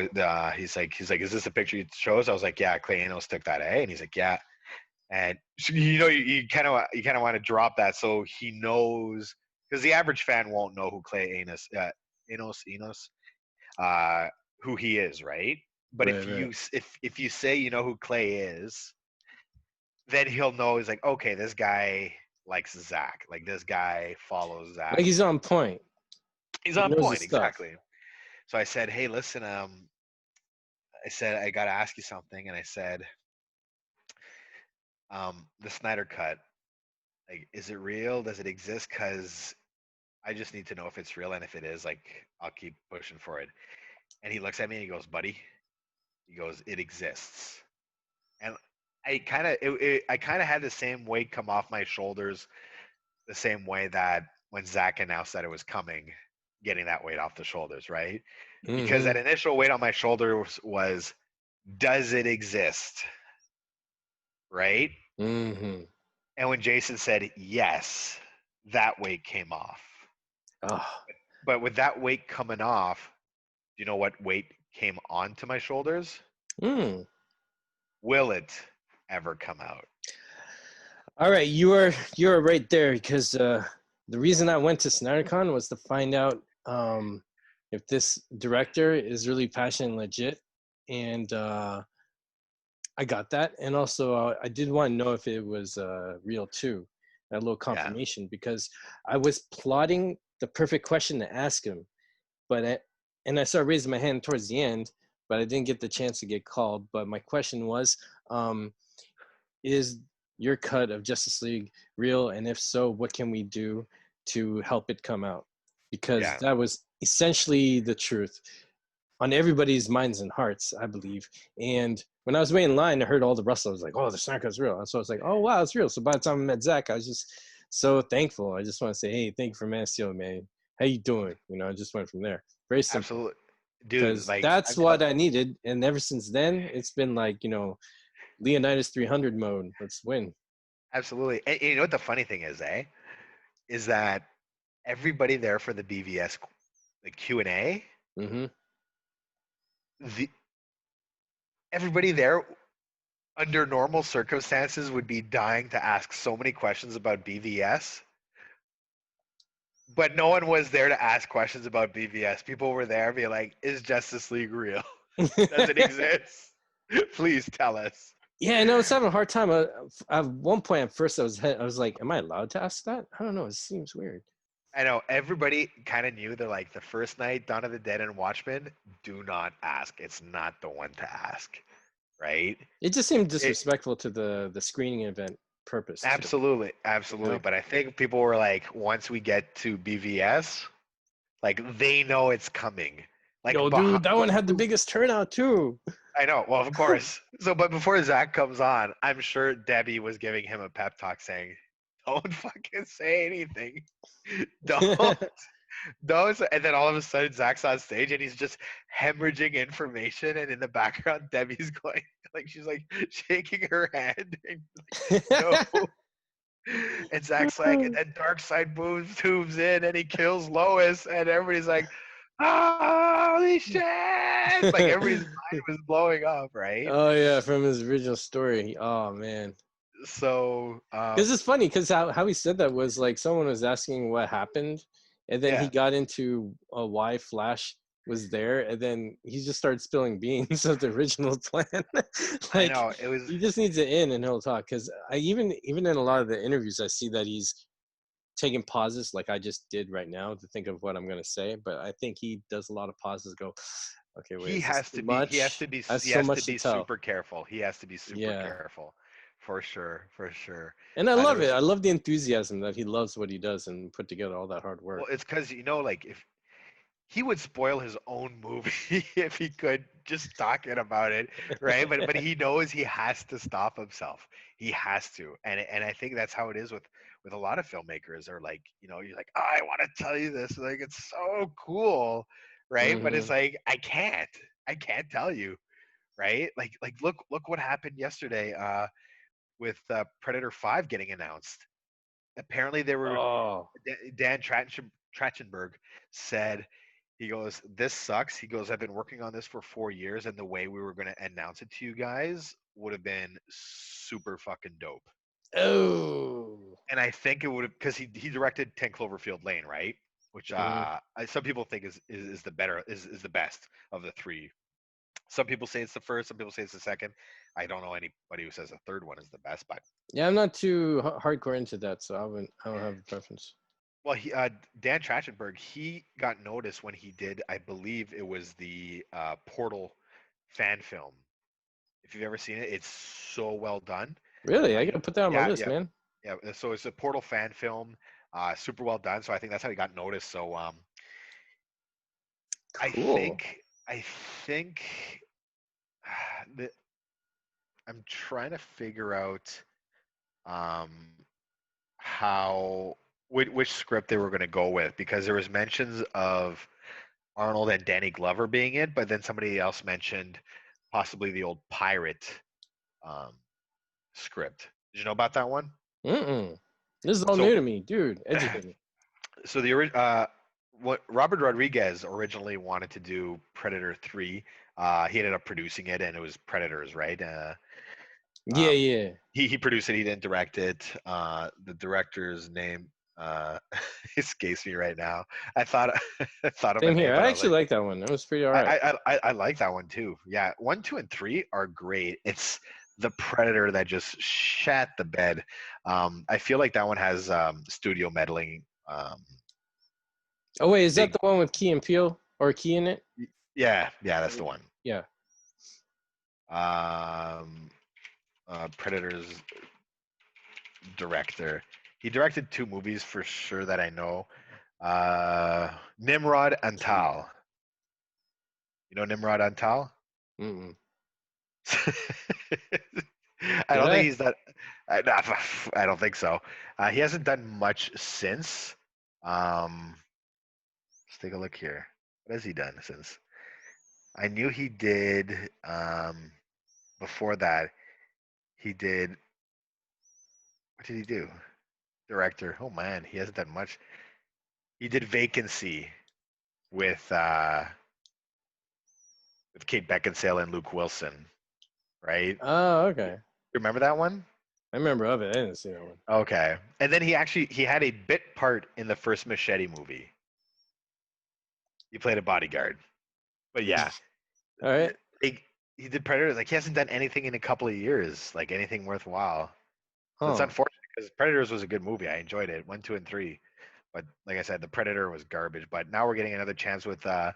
he's like, is this a picture you chose? I was like, yeah, Clay Enos took that, eh? And he's like, yeah. And so, you kind of want to drop that so he knows, because the average fan won't know who Clay Enos, uh, who he is, right? But Right, if right. you say you know who Clay is, then he'll know. He's like, okay, this guy likes Zack. Like this guy follows Zack. Like he's on point. He's He on knows his point, stuff. exactly. So I said, hey, listen, I said I got to ask you something, and I said, the Snyder Cut, like, is it real? Does it exist? Because I just need to know if it's real, and if it is, like, I'll keep pushing for it. And he looks at me and he goes, buddy, he goes, it exists. And I kind of had the same weight come off my shoulders, the same way that when Zack announced that it was coming, getting that weight off the shoulders, right? Because Mm-hmm. that initial weight on my shoulders was, does it exist? Right? Mm-hmm. And when Jason said yes, that weight came off. Oh. But with that weight coming off, do you know what weight came onto my shoulders? Mm. Will it ever come out? All right, you are right there because the reason I went to SnyderCon was to find out if this director is really passionate and legit, and I got that, and also I did want to know if it was real too. That little Yeah, confirmation because I was plotting the perfect question to ask him, but and I started raising my hand towards the end, but I didn't get the chance to get called. But my question was, um, is your cut of Justice League real? And if so, what can we do to help it come out? Because yeah, that was essentially the truth on everybody's minds and hearts, I believe. And when I was waiting in line, I heard all the rustle. I was like, oh, the Snyder Cut's real. And so I was like, oh, wow, it's real. So by the time I met Zack, I was just so thankful. I just want to say, hey, thank you for Man of Steel, man. How you doing? You know, I just went from there. Very simple. absolutely, dude. Because Like that's what I needed. And ever since then, it's been like, Leonidas 300 mode. Let's win. absolutely. And you know what the funny thing is, is that everybody there for the BVS, the Q&A, Mm-hmm. the everybody there under normal circumstances would be dying to ask so many questions about BVS, but no one was there to ask questions about BVS. People were there being like, is Justice League real? Does it exist? Please tell us. Yeah, I know it's having a hard time. At one point, at first, I was like, "Am I allowed to ask that?" I don't know. It seems weird. I know everybody kind of knew. They're like, the first night, Dawn of the Dead and Watchmen, do not ask. It's not the one to ask, right? It just seemed It, disrespectful to the screening event purpose too. absolutely, You absolutely. know? But I think people were like, once we get to BVS, like they know it's coming. Like Yo, behind, dude, that one had the biggest turnout too. I know. Well, of course. So, but before Zach comes on, I'm sure Debbie was giving him a pep talk saying, "Don't fucking say anything. Don't, don't." And then all of a sudden, Zach's on stage and he's just hemorrhaging information, and in the background, Debbie's going like she's like shaking her head and like, no. And Zach's like, and then Darkseid moves, tubes in, and he kills Lois, and everybody's like, "Holy shit!" Like everybody's mind was blowing up, right? Oh yeah, from his original story. Oh man, So, because it's funny because how he said that was like someone was asking what happened, and then he yeah, got into why Flash was there, and then he just started spilling beans of the original plan. I Like know it was. he just needs it in, and he'll talk. Because I even in a lot of the interviews, I see that he's taking pauses, like I just did right now, to think of what I'm gonna say. But I think he does a lot of pauses. Go, okay, wait, He is this has too to be. He has much? to be. That's He so has to much to be tell. super careful. He has to be super Yeah. careful, for sure, for sure. And I There love it. was I love the enthusiasm that he loves what he does and put together all that hard well, work. it's because like if he would spoil his own movie if he could just talking about it, right? But he knows he has to stop himself. He has to, and I think that's how it is with a lot of filmmakers. Are like, you're like, oh, I want to tell you this, like it's so cool, right? But it's Hmm. like I can't tell you, right? Like look what happened yesterday with Predator 5 getting announced. Apparently, there were Oh, Dan Trachtenberg said, he goes, "This sucks." He goes, "I've been working on this for 4 years, and the way we were going to announce it to you guys would have been super fucking dope." oh. And I think it would have, because he directed 10 Cloverfield Lane, right? Which Hmm. some people think is the better is the best of the three. Some people say it's the first. Some people say it's the second. I don't know anybody who says the third one is the best, but Yeah, I'm not too hardcore into that, so I don't have a preference. well, Dan Trachtenberg, he got noticed when he did, I believe it was the Portal fan film. If you've ever seen it, it's so well done. Really, I You, gotta put that on my yeah, list, yeah, man. yeah. So it's a Portal fan film, super well done. So I think that's how he got noticed. So I Cool. I think that I'm trying to figure out um, how which script they were going to go with, because there was mentions of Arnold and Danny Glover being in, but then somebody else mentioned possibly the old pirate um, script. Did you know about that one? Mm-mm. This is all So, new to me, dude. Educate me. so what Robert Rodriguez originally wanted to do Predator 3. He ended up producing it, and it was Predators, right? Yeah, Um, yeah. he produced it. He didn't direct it. The director's name escapes me right now. I thought I thought of a Same name, here. but I I was actually like, like that one. That was pretty all right. I like that one too. Yeah, 1, 2, and 3 are great. It's the Predator that just shat the bed. I feel like that one has studio meddling. Oh wait, is that Big, the one with Key and Peele or Key in it? yeah, that's the one. Yeah. Um, Predator's director. He directed 2 movies for sure that I know. Nimrod and Tal. You know Nimrod and Tal? Mm-mm. I Did don't think I? he's that. I don't think so. He hasn't done much since. Let's take a look here. What has he done since? I knew he did. Before that, he did. What did he do? Director. Oh man, he hasn't done much. He did Vacancy with Kate Beckinsale and Luke Wilson, right? Oh, You okay. remember that one? I remember of it. I didn't see that one. Okay. And then he had a bit part in the first Machete movie. He played a bodyguard. But yeah, All right. he did Predator. Like he hasn't done anything in a couple of years, like anything worthwhile. So it's Huh. unfortunate because Predators was a good movie. I enjoyed it, 1, 2, and 3. But like I said, the Predator was garbage. But now we're getting another chance with the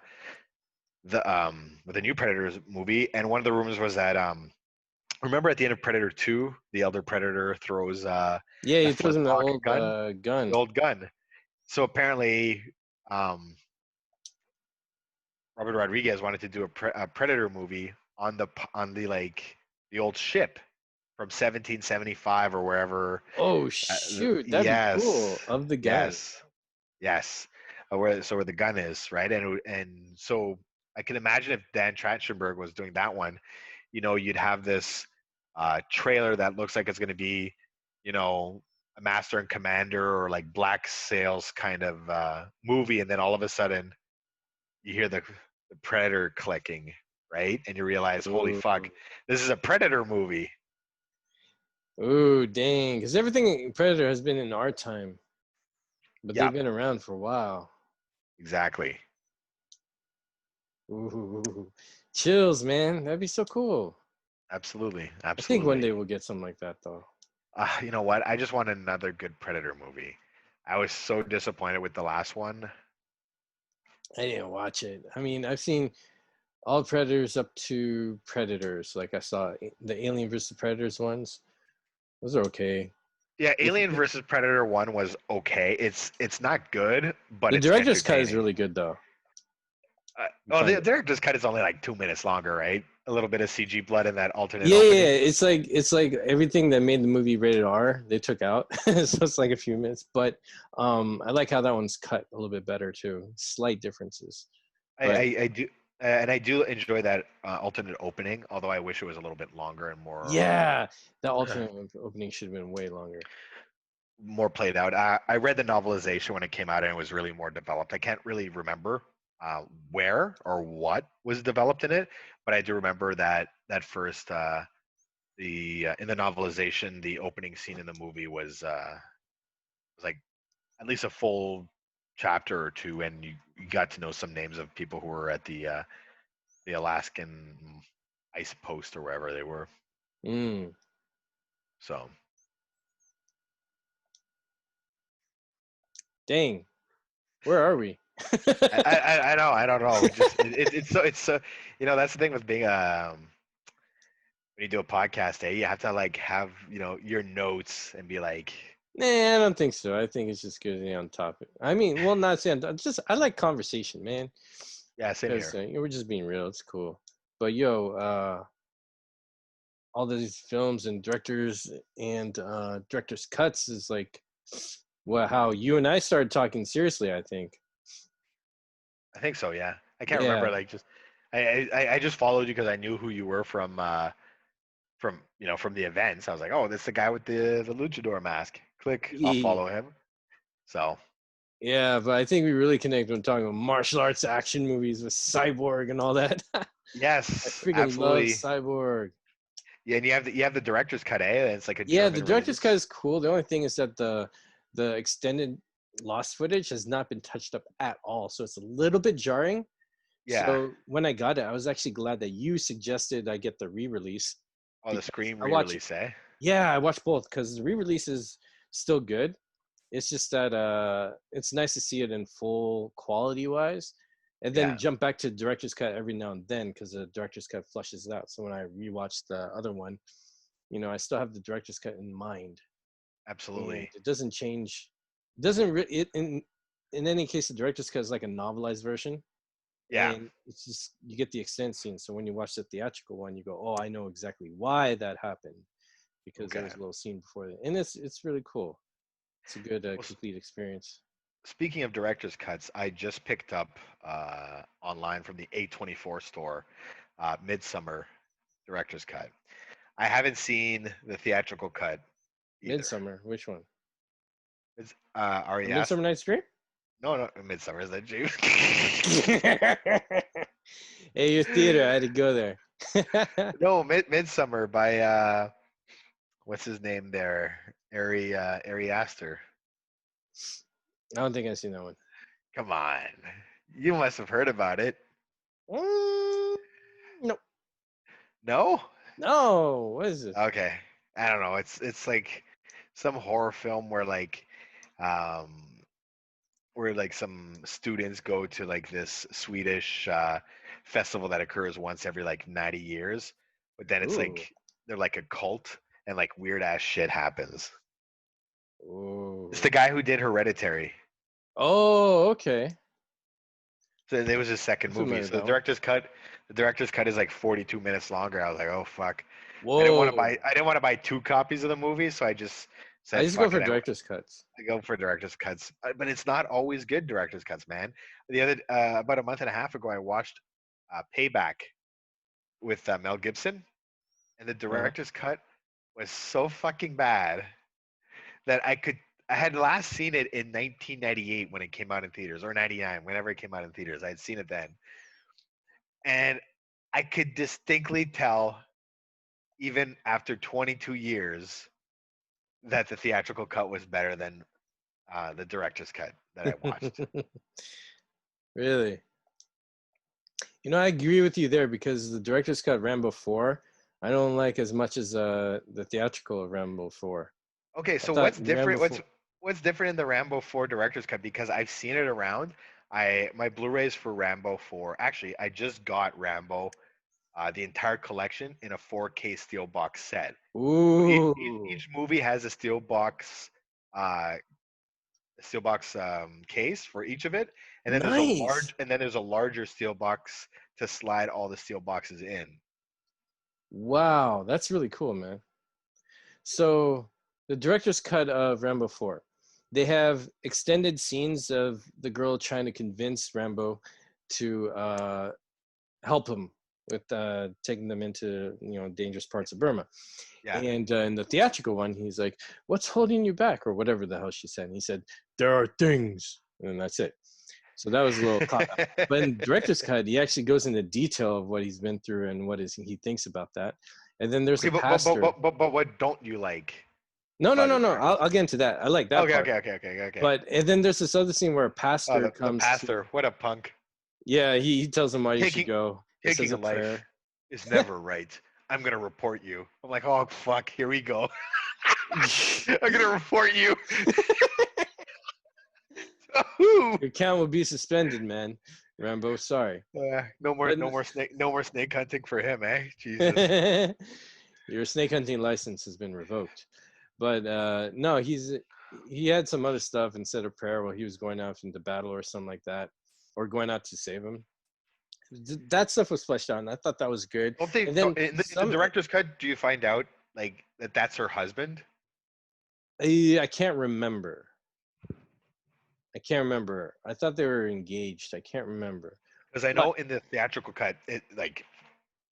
new Predators movie. And one of the rumors was that remember at the end of Predator 2, the elder Predator throws Yeah, he that throws him the flintlock old gun, gun. the old gun. So apparently, um, Robert Rodriguez wanted to do a Predator movie on the like the old ship from 1775 or wherever. Oh shoot, that'd be Yes, cool. Of the gun. yes, yes. Where the gun is, right? And so I can imagine if Dan Trachtenberg was doing that one, you'd have this trailer that looks like it's going to be, a Master and Commander or like Black Sails kind of movie, and then all of a sudden you hear the Predator clicking, right? And you realize, holy Ooh. fuck, this is a Predator movie. Ooh, dang. Because everything Predator has been in our time, but Yeah, they've been around for a while. exactly. Ooh, chills, man. That'd be so cool. Absolutely, I think one day absolutely. we'll get something like that, though. You know what? I just want another good Predator movie. I was so disappointed with the last one. I didn't watch it. I mean, I've seen all Predators up to Predators. Like I saw the Alien versus Predators ones. Those are okay. Yeah, If, Alien versus Predator 1 was okay. It's not good, but the it's director's cut is entertaining. really good, though. I Oh, find the it. director's cut is only like 2 minutes longer, right? A little bit of CG blood in that alternate Yeah, yeah, opening. yeah. It's like everything that made the movie rated R, they took out. So it's like a few minutes. But I like how that one's cut a little bit better too. Slight differences. But I do, and I do enjoy that alternate opening. Although I wish it was a little bit longer and more yeah, that alternate opening should have been way longer. more played out. I read the novelization when it came out, and it was really more developed. I can't really remember where or what was developed in it, but I do remember that first the in the novelization, the opening scene in the movie was like at least a full chapter or two, and you got to know some names of people who were at the Alaskan ice post or wherever they were. Mm, So dang, where are we? I know, I don't know. We just it's so that's the thing with being when you do a podcast, you have to like have your notes and be like, Nah, I don't think so. I think it's just good to be on topic. I mean, well, not saying just I like conversation, man. yeah, same Because here. we're just being real. It's cool. But yo, all these films and directors and directors cuts is like, well, how you and I started talking seriously. I think. I think so. Yeah, I can't remember. Yeah. Like just I just followed you because I knew who you were from the events. I was like, oh, that's the guy with the luchador mask. Click, I'll follow him. So Yeah, but I think we really connect when talking about martial arts action movies with Cyborg and all that. I yes, freaking love absolutely. Cyborg. Yeah, and you have the director's cut, and it's like a Yeah, the German director's cut release. is cool. The only thing is that the extended lost footage has not been touched up at all, so it's a little bit jarring. Yeah. So when I got it, I was actually glad that you suggested I get the re-release. Oh, the Scream I watch re-release, eh? Yeah, I watch both because the re-release is still good. It's just that it's nice to see it in full quality wise, and then Yeah, jump back to director's cut every now and then because the director's cut flushes it out. So when I rewatch the other one, I still have the director's cut in mind, and absolutely. it doesn't change. Doesn't it in any case the director's cut is like a novelized version, Yeah. and it's just you get the extended scene. So when you watch the theatrical one, you go, "Oh, I know exactly why that happened because there Okay. was a little scene before it," and it's really cool. It's a good Well, complete experience. speaking of director's cuts, I just picked up online from the A24 store, Midsummer director's cut. I haven't seen the theatrical cut either. Midsummer, which one? It's A Ari asked. Midsummer Night's Dream? No, no, Midsummer is that Jew? Hey, your theater, I had to go there. No, Midsummer by what's his name there? Ari Aster. I don't think I've seen that one. Come on, you must have heard about it. Mm, no, No? no. What is this? Okay. I don't know. It's like some horror film um where like some students go to like this Swedish festival that occurs once every like 90 years, but then it's Ooh, like they're like a cult and like weird ass shit happens. It's the ooh. guy who did Hereditary. Oh, okay. So it was his second I'm movie. familiar with So that one. the director's cut is like 42 minutes longer. I was like, oh fuck. Whoa. I didn't want to buy two copies of the movie, so I just I said just go fuck for it. director's cuts. I go for director's cuts, but it's not always good director's cuts, man. The other about a month and a half ago, I watched Payback with Mel Gibson, and the Uh-huh. director's cut was so fucking bad that I had last seen it in 1998 when it came out in theaters, or 99, whenever it came out in theaters. I had seen it then, and I could distinctly tell, even after 22 years, that the theatrical cut was better than the director's cut that I watched. Really? I agree with you there because the director's cut Rambo 4, I don't like as much as the theatrical of Rambo 4. Okay, I so thought what's Rambo different? 4. What's different in the Rambo 4 director's cut? Because I've seen it around. My Blu-rays for Rambo 4. Actually, I just got Rambo, the entire collection in a 4K steelbox set. So Ooh, each movie has a uh, steelbox case for each of it, and then nice. there's a larger steelbox to slide all the steel boxes in. Wow, that's really cool, man. So the director's cut of Rambo 4, they have extended scenes of the girl trying to convince Rambo to help him with taking them into dangerous parts of Burma. Yeah. And in the theatrical one, he's like, "What's holding you back?" or whatever the hell she said. And he said, "There are things," and that's it. So that was a little cop out. But in director's cut, he actually goes into detail of what he's been through and he thinks about that. And then there's Okay, a pastor. but what don't you like No, no, about no, the no. director's I'll get into that. I like that Okay, part. okay, okay, okay, okay. But and then there's this other scene where a Oh, pastor the comes to. pastor, what a punk. Yeah, he tells him why you should Taking go. He says taking a a life prayer. is never right. I'm gonna report you. I'm like, oh fuck, here we go. I'm gonna report you. Who? Your account will be suspended, man. Rambo, sorry. But No more snake hunting for him, eh? Jesus. your snake hunting license has been revoked. But no, he had some other stuff instead of prayer while he was going out into battle or something like that, or going out to save him. That stuff was fleshed out, and I thought that was good. Don't they? And Don't, then in the some, director's cut, do you find out like that that's her husband? I can't remember. I can't remember. I thought they were engaged. I can't remember. Because I But know in the theatrical cut, it like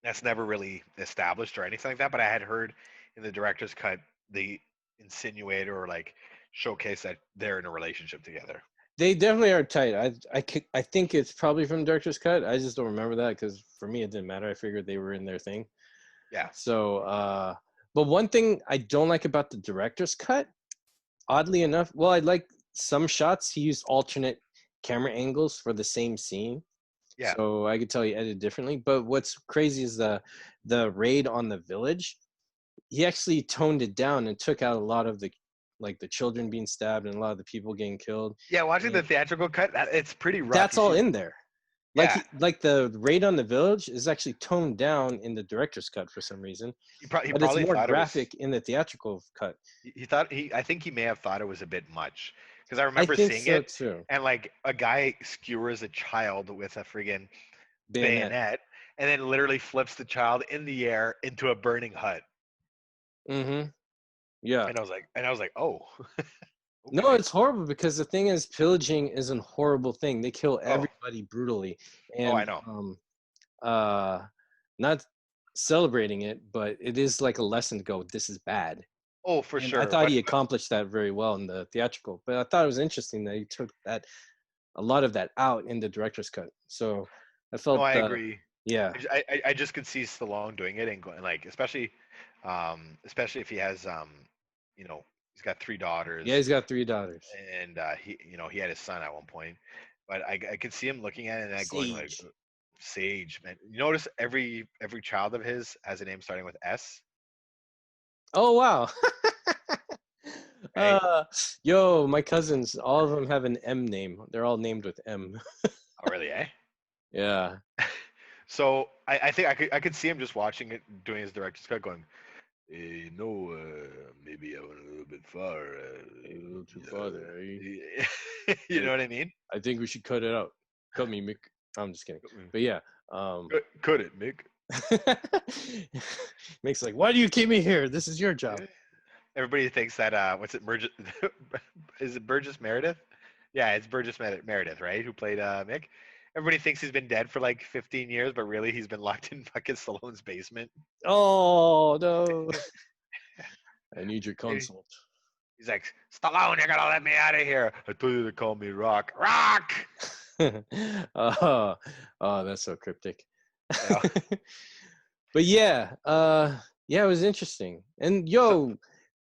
that's never really established or anything like that. But I had heard in the director's cut they insinuate or like showcase that they're in a relationship together. they definitely are tight. I think it's probably from director's cut. I just don't remember that because for me it didn't matter. I figured they were in their thing. Yeah. So, but one thing I don't like about the director's cut, oddly enough, well, I like some shots. He used alternate camera angles for the same scene, Yeah. so I could tell he edited differently. But what's crazy is the raid on the village. he actually toned it down and took out a lot of the children being stabbed and a lot of the people getting killed. Yeah, watching the And theatrical cut, it's pretty rough. that's You all see, in there. yeah, Like the raid on the village is actually toned down in the director's cut for some reason, he but it's probably more thought it was. graphic in the theatrical cut. He thought he. I think he may have thought it was a bit much because I I remember think seeing so it too. and like a guy skewers a child with a friggin' Bayonet. bayonet and then literally flips the child in the air into a burning hut. Mm-hmm. Yeah. And I was like, oh, No, okay. it's horrible because the thing is, pillaging is a horrible thing. They kill Oh, everybody brutally, oh, I and know. uh, not celebrating it, but it is like a lesson to go. This is bad, Oh, for and I sure. thought But he accomplished that very well in the theatrical. But I thought it was interesting that he took a lot of that out in the director's cut. So I no, felt, I agree. yeah, I just could see Stallone doing it and going like, especially if he has he's got three yeah, daughters he's got 3 daughters. and he had his son at one point, but I could see him looking at it and going like, Sage. Sage, man. You notice every child of his has a name starting with S, Oh wow. right? uh, yo, my cousins, all of them have an M name. They're all named with M. Oh, really? Eh? Yeah. So I think I could see him just watching it, doing his director's cut, going, maybe I went a little bit far. A little too far there. Eh? You know what I mean? I think we should cut it out. Cut me, Mick. I'm just kidding. But yeah. Cut it, Mick. Mick's like, why do you keep me here? This is your job. Everybody thinks that what's it, is it Burgess Meredith? Yeah, it's Burgess Meredith, right? Who played Mick. Everybody thinks he's been dead for like 15 years, but really he's been locked in fucking Stallone's basement. Oh no. I need your consult. He's like, Stallone, you're gonna let me out of here. I told you to call me Rock. Rock! Oh, that's so cryptic. Yeah. But yeah, yeah, it was interesting. And yo,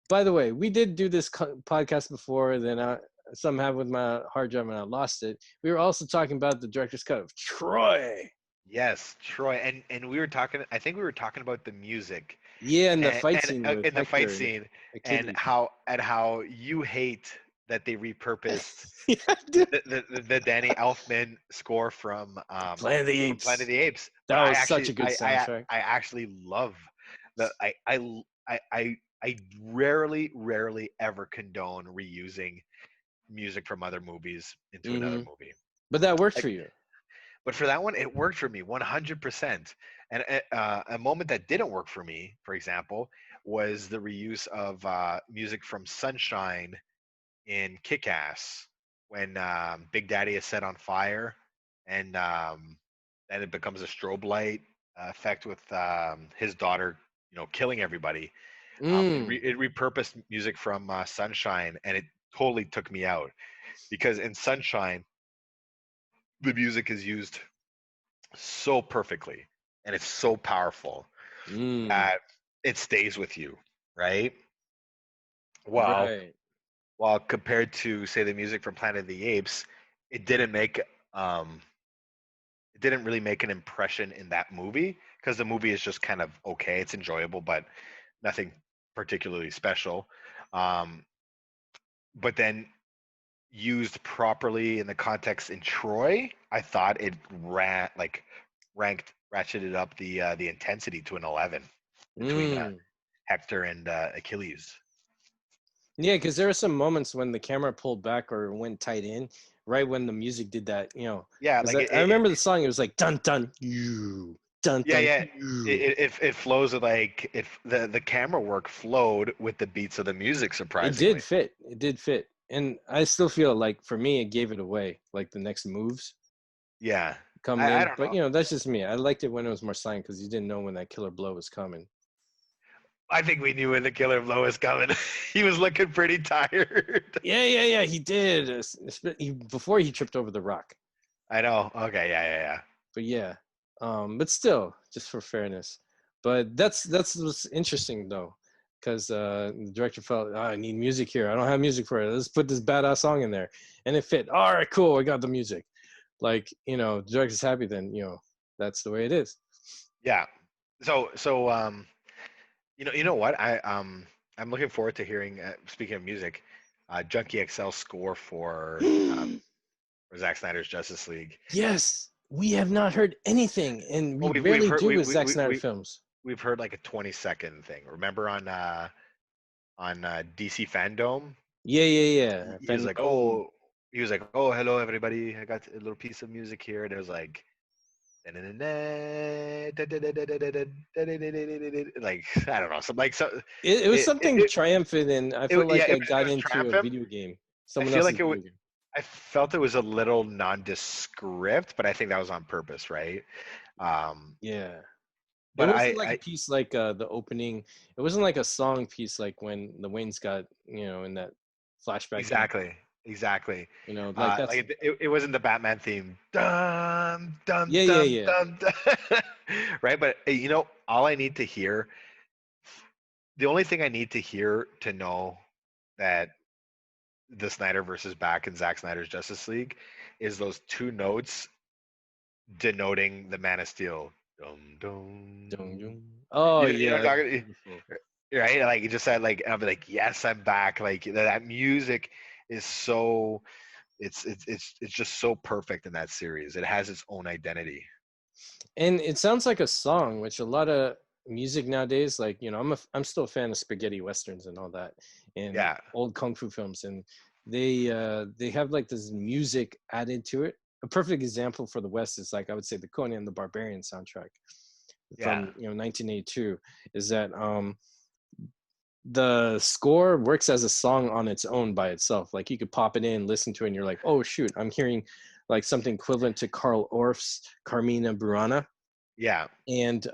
by the way, we did do this podcast before. Then something happened with my hard drive and I lost it. We were also talking about the director's cut of Troy. Yes, Troy, and we were talking. I think we were talking about the music. Yeah, and the And, fight scene with in the fight Hector scene, and Achilles. how you hate that they repurposed Yeah, dude. the Danny Elfman score from Planet of the Apes. Planet of the Apes. That But was such a good soundtrack. I actually love that. I rarely ever condone reusing music from other movies into another movie. But that worked Like, for you. but for that one, it worked for me 100%. And a moment that didn't work for me, for example, was the reuse of music from Sunshine in Kick-Ass when Big Daddy is set on fire and then it becomes a strobe light effect with his daughter, killing everybody. It repurposed music from Sunshine, and it totally took me out because in Sunshine, the music is used so perfectly and it's so powerful that it stays with you, right? Well, Right. while compared to say the music from Planet of the Apes, it didn't really make an impression in that movie because the movie is just kind of okay. It's enjoyable, but nothing particularly special. But then used properly in the context in Troy, I thought it ratcheted up the intensity to an 11 between Hector and Achilles. Yeah, because there were some moments when the camera pulled back or went tight in, right when the music did that, Yeah, 'cause like I remember the song. It was like dun dun you, dun yeah, dun yeah. you. It flows with like the camera work flowed with the beats of the music, It did surprisingly. fit. It did fit, and I still feel like for me, it gave it away. Like the next moves Yeah, coming I in, don't but know. that's just me. I liked it when it was more silent because you didn't know when that killer blow was coming. I think we knew when the killer blow was coming. He was looking pretty tired. Yeah. He did before he tripped over the rock. I know. Okay, yeah. But yeah, but still, just for fairness. But that's what's interesting though, because the director felt, oh, I need music here. I don't have music for it. Let's put this badass song in there, and it fit. All right, cool. I got the music. Like the director's happy. Then that's the way it is. Yeah. So You know what? I'm looking forward to hearing. Speaking of music, Junkie XL score for Zack Snyder's Justice League. Yes, we have not heard anything, and we Well, we've rarely heard do with Zack Snyder films. we've heard like a 20-second thing. Remember on DC Fandom, Yeah, yeah, yeah. he was like, Oh, oh, hello everybody, I got a little piece of music here, and it was like, like I don't know, some like so it was it it, something it, triumphant, and I it feel yeah, like I it got was into a triumphant. video game, I someone feel else's like video game. I felt it was a little nondescript, but I think that was on purpose, right? Um, Yeah. It but wasn't like a I piece like the opening. It wasn't like a song piece like when the Waynes got, in that flashback thing. exactly, exactly. Like that's Like it wasn't the Batman theme, dum dum yeah, yeah, dum yeah. dum, dum. Right? But all I need to hear, the only thing I need to hear to know that the Snyder versus back in Zack Snyder's Justice League is those two notes denoting the Man of Steel. Dum Dun, dum. dun. Oh You know yeah, what I'm that's talking? beautiful. Right? Like it just said like I'll be like, yes, I'm back. Like that music is so it's just so perfect in that series. It has its own identity. And it sounds like a song, which a lot of music nowadays, like I'm still a fan of spaghetti westerns and all that, and Yeah. old kung fu films, and they have like this music added to it. A perfect example for the West is like I would say the Conan the Barbarian soundtrack Yeah. from 1982 is that the score works as a song on its own by itself. Like you could pop it in, listen to it, and you're like, oh shoot, I'm hearing like something equivalent to Carl Orff's Carmina Burana, Yeah. and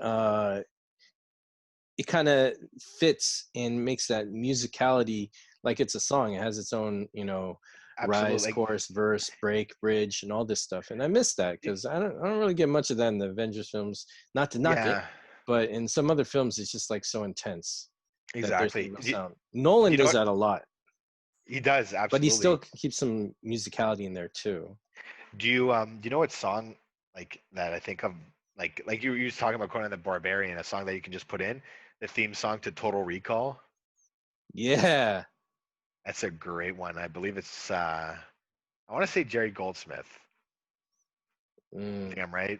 it kind of fits and makes that musicality like it's a song. It has its own, rise, Absolutely. Like, chorus, verse, break, bridge, and all this stuff. And I miss that because I don't really get much of that in the Avengers films. Not to knock it, yeah, but in some other films, it's just like so intense that there's no exactly. real Do sound. you Nolan know does what? that a lot, He does, but he still absolutely. keeps some musicality in there too. Do you know what song like that I think of, like you were talking about Conan the Barbarian, a song that you can just put in the theme song to Total Recall? Yeah. That's a great one. I believe it's I want to say Jerry Goldsmith. You Mm. think I'm right?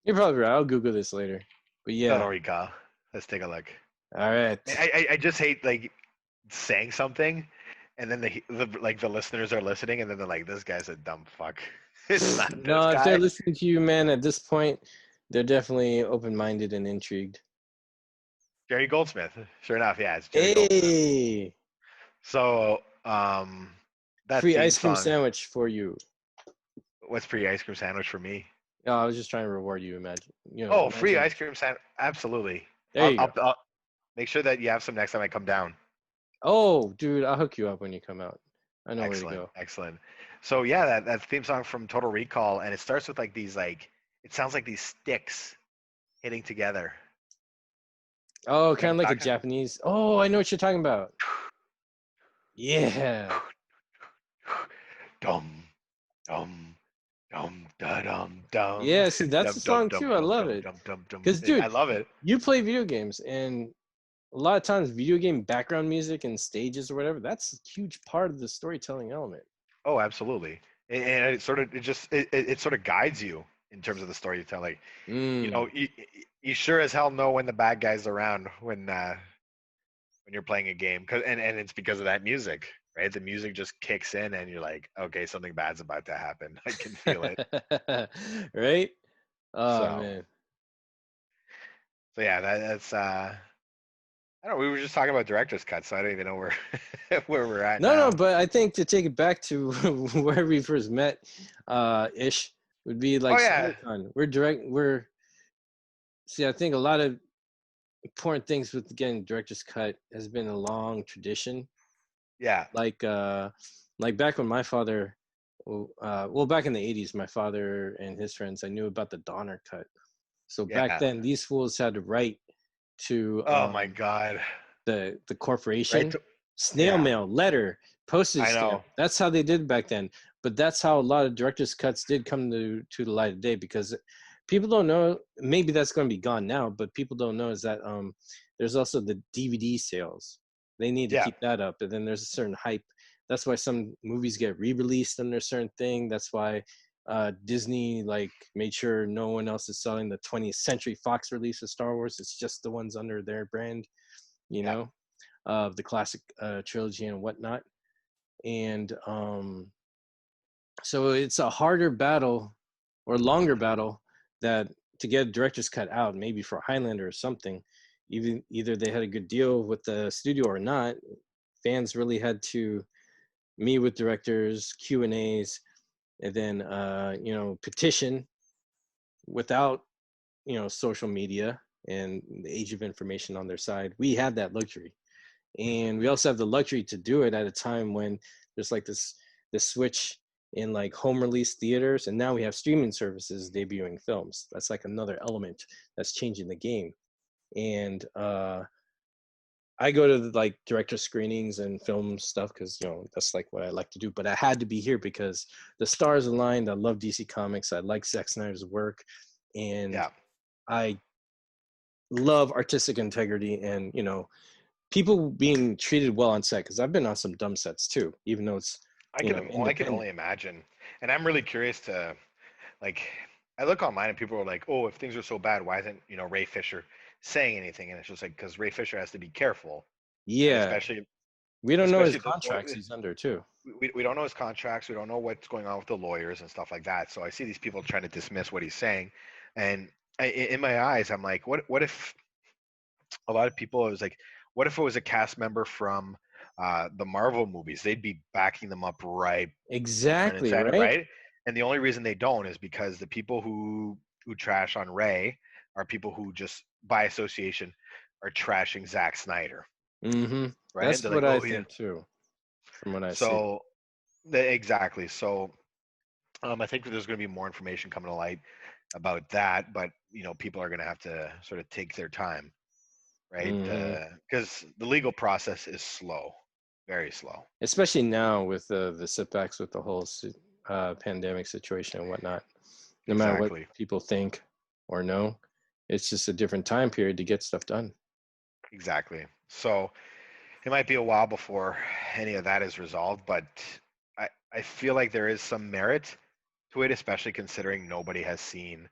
You're probably right. I'll Google this later. But Total yeah. Recall. Let's take a look. All right. I just hate like saying something, and then the listeners are listening, and then they're like, "This guy's a dumb fuck." It's not this No, if they're guy. listening to you, man, at this point, they're definitely open-minded and intrigued. Jerry Goldsmith. Sure enough, yeah, it's Jerry Goldsmith. Hey, So, that free theme ice cream song. sandwich for you. What's free ice cream sandwich for me? Oh, I was just trying to reward you. Imagine, Oh, free imagine. ice cream sandwich. Absolutely. There you go. I'll make sure that you have some next time I come down. Oh, dude, I'll hook you up when you come out. I know where to Excellent, go. excellent. So yeah, that theme song from Total Recall, and it starts with like these it sounds like these sticks hitting together. Oh, You know kind of what like a I'm talking? Japanese. Oh, I know what you're talking about. Yeah. Dum dum dum da dum dum Yeah, see, that's dum the dum song dum too. I dum love dum it. dum dum dum. Because, I dude, love it. you play video games, and a lot of times video game background music and stages or whatever, that's a huge part of the storytelling element. Oh, absolutely. And it sort of guides you in terms of the story you tell. Like, Mm. you sure as hell know when the bad guy's around when you're playing a game, and it's because of that music, right? The music just kicks in, and you're like, okay, something bad's about to happen. I can feel it. Right? Oh, So man. so yeah, that's I don't know. We were just talking about director's cut, so I don't even know where where we're at No, now. but I think to take it back to where we first met, ish, would be Oh like yeah, SnyderCon. See, I think a lot of important things with getting director's cut has been a long tradition. yeah, Like back when my father, well, back in the 80s, my father and his friends, I knew about the Donner cut. So back yeah. then, these fools had to write to Oh my God. the Right? corporation, snail Yeah, mail, letter, postage I stamp. know. That's how they did back then. But that's how a lot of director's cuts did come to the light of day, because people don't know. Maybe that's going to be gone now, but people don't know is that there's also the DVD sales. They need to Yeah. keep that up, and then there's a certain hype. That's why some movies get re-released under a certain thing. That's why Disney like made sure no one else is selling the 20th Century Fox release of Star Wars. It's just the ones under their brand, you Yeah. know, of the classic trilogy and whatnot. And so it's a harder battle or longer battle that to get a director's cut out, maybe for Highlander or something. Even either they had a good deal with the studio or not. Fans really had to meet with directors, Q&As, and then petition without social media and the age of information on their side. We had that luxury, and we also have the luxury to do it at a time when there's like this switch in like home release theaters, and now we have streaming services debuting films. That's like another element that's changing the game. And I go to the, like director screenings and film stuff because that's like what I like to do. But I had to be here because the stars aligned. I love DC Comics. I like Zack Snyder's work, and Yeah. I love artistic integrity and people being treated well on set. Because I've been on some dumb sets too, even though it's I can only independent. imagine. And I'm really curious to like I look online and people are like, "Oh, if things are so bad, why isn't, Ray Fisher saying anything?" And it's just like cuz Ray Fisher has to be careful, and Yeah, we don't know his especially the contracts he's under too. we don't know his contracts, we don't know what's going on with the lawyers and stuff like that. So I see these people trying to dismiss what he's saying, and in my eyes I'm like, what if a lot of people, it was like, what if it was a cast member from the Marvel movies? They'd be backing them up right, no pun Exactly, intended, right? right? And the only reason they don't is because the people who trash on Ray are people who just by association are trashing Zack Snyder, Mm-hmm. right? And That's they're what like, I oh yeah. think too, from what I see. So exactly. So I think that there's going to be more information coming to light about that, but people are going to have to sort of take their time, right? Mm-hmm. Because the legal process is slow, very slow. Especially now with the setbacks with the whole pandemic situation and whatnot. No matter what Exactly. people think or know, it's just a different time period to get stuff done. Exactly. So it might be a while before any of that is resolved, but I feel like there is some merit to it, especially considering nobody has seen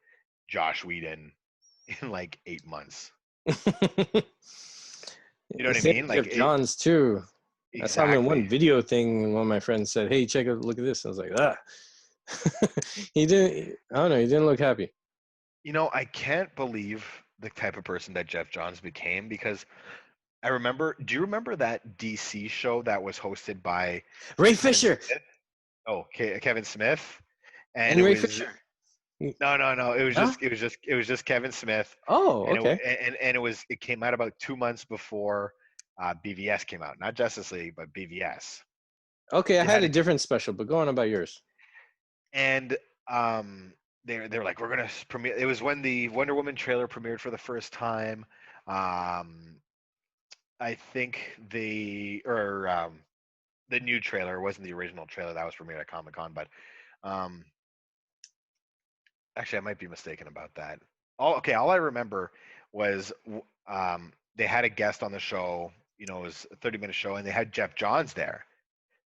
Josh Whedon in like 8 months. You know what I Same mean? with Like Jeff Johns too. I saw him in one exactly. video thing, and one of my friends said, "Hey, check out, look at this." I was like, "Ah." He didn't. I don't know. He didn't look happy. I can't believe the type of person that Jeff Johns became because I remember. Do you remember that DC show that was hosted by Ray Kevin Fisher Smith? Oh, Kevin Smith, and and it Ray was Fisher. no. Huh? It was just Kevin Smith, Oh, and okay. it came out about 2 months before BVS came out, not Justice League, but BVS. Okay, I It had had a different special, but go on about yours. and they're like, we're gonna premiere. It was when the Wonder Woman trailer premiered for the first time. Um, I think the new trailer wasn't the original trailer that was premiered at Comic Con, but um, actually, I might be mistaken about that. All I remember was they had a guest on the show. It was a 30-minute show, and they had Jeff Johns there.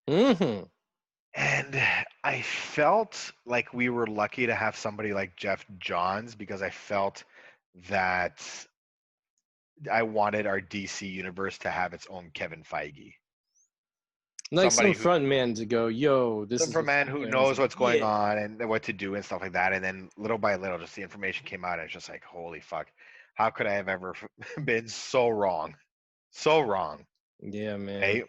Mm-hmm. And I felt like we were lucky to have somebody like Jeff Johns because I felt that I wanted our DC universe to have its own Kevin Feige. Like some Somebody front man to go, yo, this some is for what's man who happening. I was knows like, what's going yeah. on and what to do and stuff like that. And then little by little, just the information came out, and it's just like, holy fuck, how could I have ever been so wrong, so wrong? Yeah, man. Right?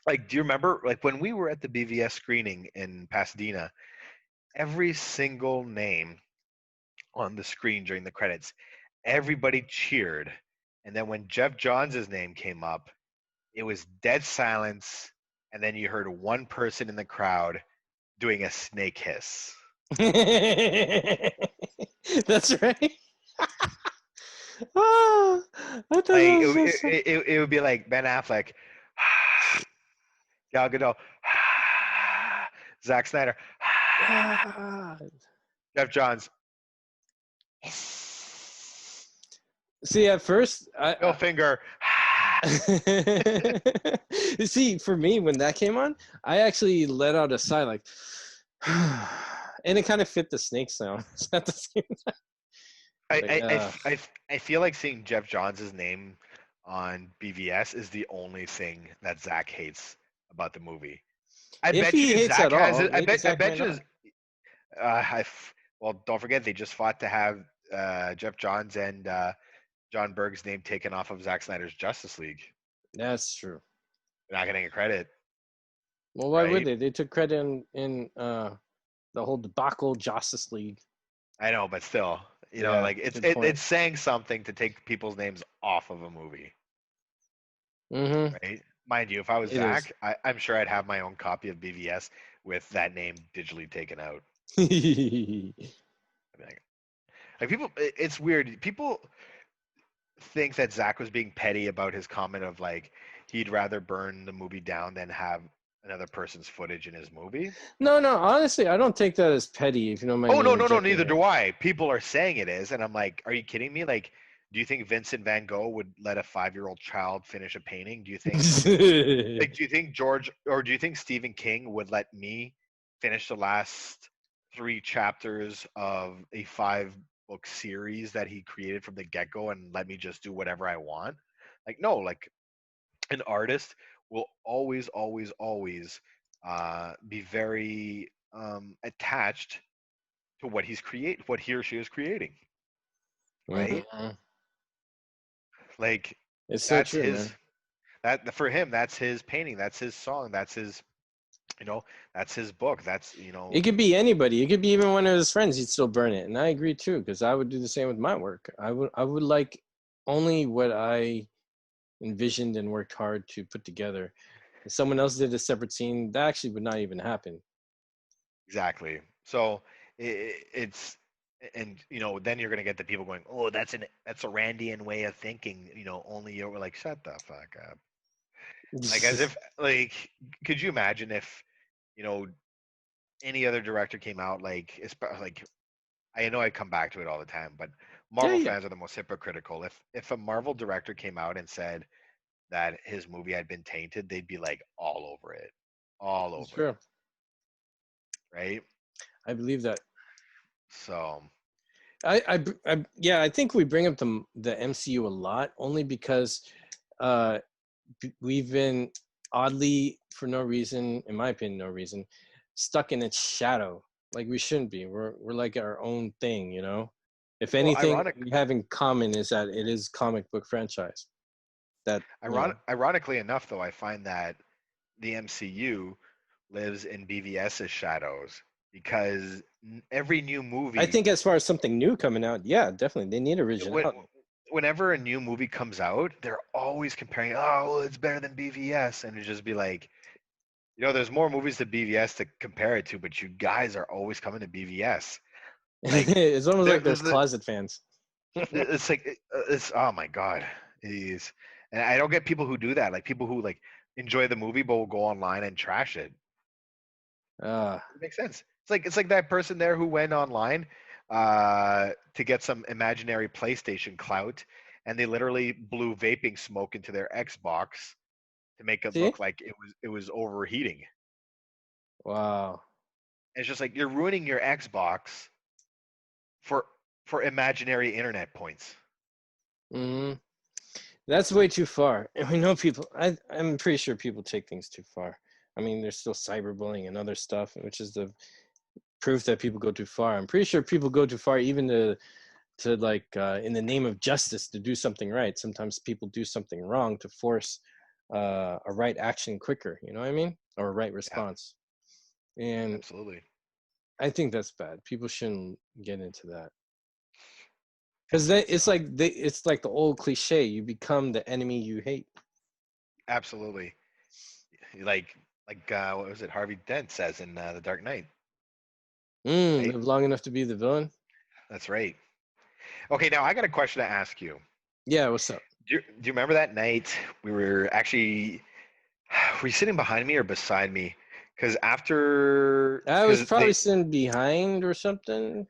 Like, do you remember, like when we were at the BVS screening in Pasadena, every single name on the screen during the credits, everybody cheered, and then when Jeff Johns' name came up, it was dead silence, and then you heard one person in the crowd doing a snake hiss. That's right. Ah, I thought Like that was just. it would be like Ben Affleck, Gal Gadot, Zack Snyder, Ah. Jeff Johns. See, at first, Middle finger. see, for me, when that came on, I actually let out a sigh, like, and it kind of fit the snake sound at the same time. Like, I feel like seeing Jeff Johns' name on BVS is the only thing that Zach hates about the movie. I if bet he you hates Zach at has all, it. maybe I Zach might bet you. not. Well, don't forget they just fought to have Jeff Johns and John Berg's name taken off of Zack Snyder's Justice League. That's true. They're not getting a credit, Well, why would right? they? They took credit in the whole debacle Justice League. I know, but still, Yeah, like good point. it's saying something to take people's names off of a movie, Mm-hmm. right? Mind you, if I was It is. Zach, I'm sure I'd have my own copy of BVS with that name digitally taken out. I'd be like people, it's weird. People think that Zach was being petty about his comment of like he'd rather burn the movie down than have another person's footage in his movie. No, honestly, I don't take that as petty, if you don't mind Oh me no, interjecting neither here. do I. People are saying it is, and I'm like, are you kidding me? Like, do you think Vincent Van Gogh would let a 5-year-old child finish a painting? Do you think do you think George or do you think Stephen King would let me finish the last 3 chapters of a 5-book series that he created from the get-go and let me just do whatever I want? Like, no, like an artist will always be very attached to what he or she is creating, right? Mhm. Like It's so that's true, his man. that for him that's his painting, that's his song, that's his you know that's his book, that's It could be anybody. It could be even one of his friends. He'd still burn it, and I agree too, because I would do the same with my work. I would like only what I envisioned and worked hard to put together. If someone else did a separate scene, that actually would not even happen. exactly. So it's and then you're gonna get the people going, oh, that's a Randian way of thinking, only you're like, shut the fuck up. Like as if like could you imagine if you know any other director came out like like I know I come back to it all the time, but Yeah, Marvel yeah, fans are the most hypocritical. If a Marvel director came out and said that his movie had been tainted, they'd be like all it's over it, true. right? I believe that. So Yeah, I think we bring up the MCU a lot only because uh, we've been oddly, for no reason, in my opinion, no reason, stuck in its shadow. Like we shouldn't be. We're like our own thing, you know. If well, anything we have in common is that it is comic book franchise. That ironically enough, though, I find that the MCU lives in BVS's shadows because every new I movie think as far as something new coming out, yeah, definitely they need when, originality. whenever a new movie comes out, they're always comparing, oh, well, it's better than BVS, and it just be like, there's more movies to BVS to compare it to, but you guys are always coming to BVS. Like, It's almost there, like there's closet fans. it's like it's oh my god, it is, and I don't get people who do that. Like people who like enjoy the movie but will go online and trash it. uh, It makes sense. It's like that person there who went online to get some imaginary PlayStation clout, and they literally blew vaping smoke into their Xbox to make it see? look like it was overheating. Wow. It's just like you're ruining your Xbox for for imaginary internet points. Hmm. That's way too far. And we know people, I'm pretty sure people take things too far. I mean, there's still cyberbullying and other stuff, which is the proof that people go too far. I'm pretty sure people go too far even to like, in the name of justice, to do something right. Sometimes people do something wrong to force a right action quicker, you know what I mean? Or a right Yeah, response. And absolutely. I think that's bad. People shouldn't get into that. Because it's like the old cliche: you become the enemy you hate. Absolutely. Like what was it? Harvey Dent says in The Dark Knight, right? Live long enough to be the villain. That's right. Okay, now I got a question to ask you. Yeah, what's up? Do you remember that night we were actually were you sitting behind me or beside me? Because I was because probably sitting behind or something.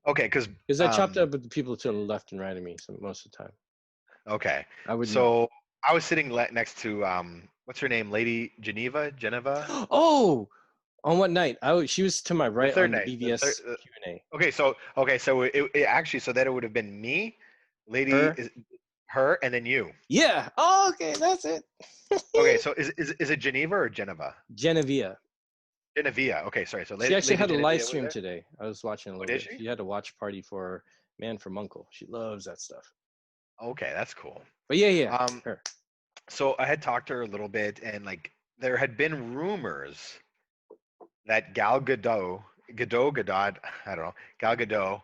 Okay, because I chopped up with the people to the left and right of me so most of the time. okay, I would know. so I was sitting next to what's her name, Lady Geneva, Oh, on what night? She was to my the right third on the night, the third. BVS Q&A. Okay, so it actually, so that it would have been me, Lady Her? is her, and then you. Yeah. Oh, okay, that's it. Okay, so is it Geneva or Geneva? Genevieve. Genevia. Okay, sorry. So She actually Lady had a live Genevia was stream there. today. I was watching a Oh, little did bit. she? She had a watch party for Man from Uncle. She loves that stuff. Okay, that's cool. But yeah, Um, her. so I had talked to her a little bit, and like there had been rumors that Gadot, I don't know, Gal Gadot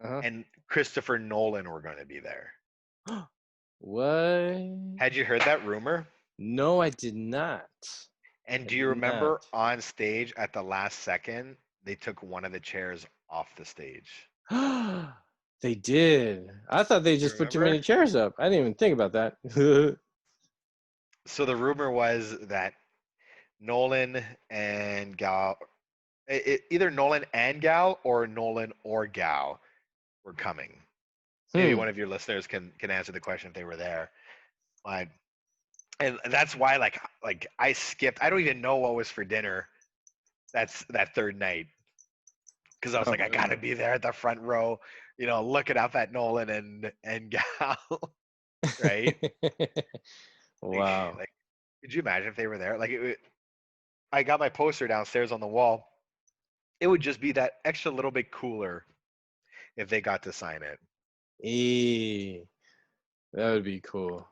Uh and Christopher Nolan were going to be there. huh. What? Had you heard that rumor? No, I did not. And I do you did not. remember on stage at the last second, they took one of the chairs off the stage? They did. I thought they You just put too remember? many chairs up. I didn't even think about that. So the rumor was that Nolan and Gal, either Nolan and Gal or Nolan or Gal were coming. Maybe Hmm. one of your listeners can answer the question if they were there. But and that's why like I skipped. I don't even know what was for dinner. That's that third night because I was Oh, like I gotta really? be there at the front row, looking up at Nolan and Gal, right? Like, Wow. like could you imagine if they were there? I got my poster downstairs on the wall. It would just be that extra little bit cooler if they got to sign it, Eh, that would be cool.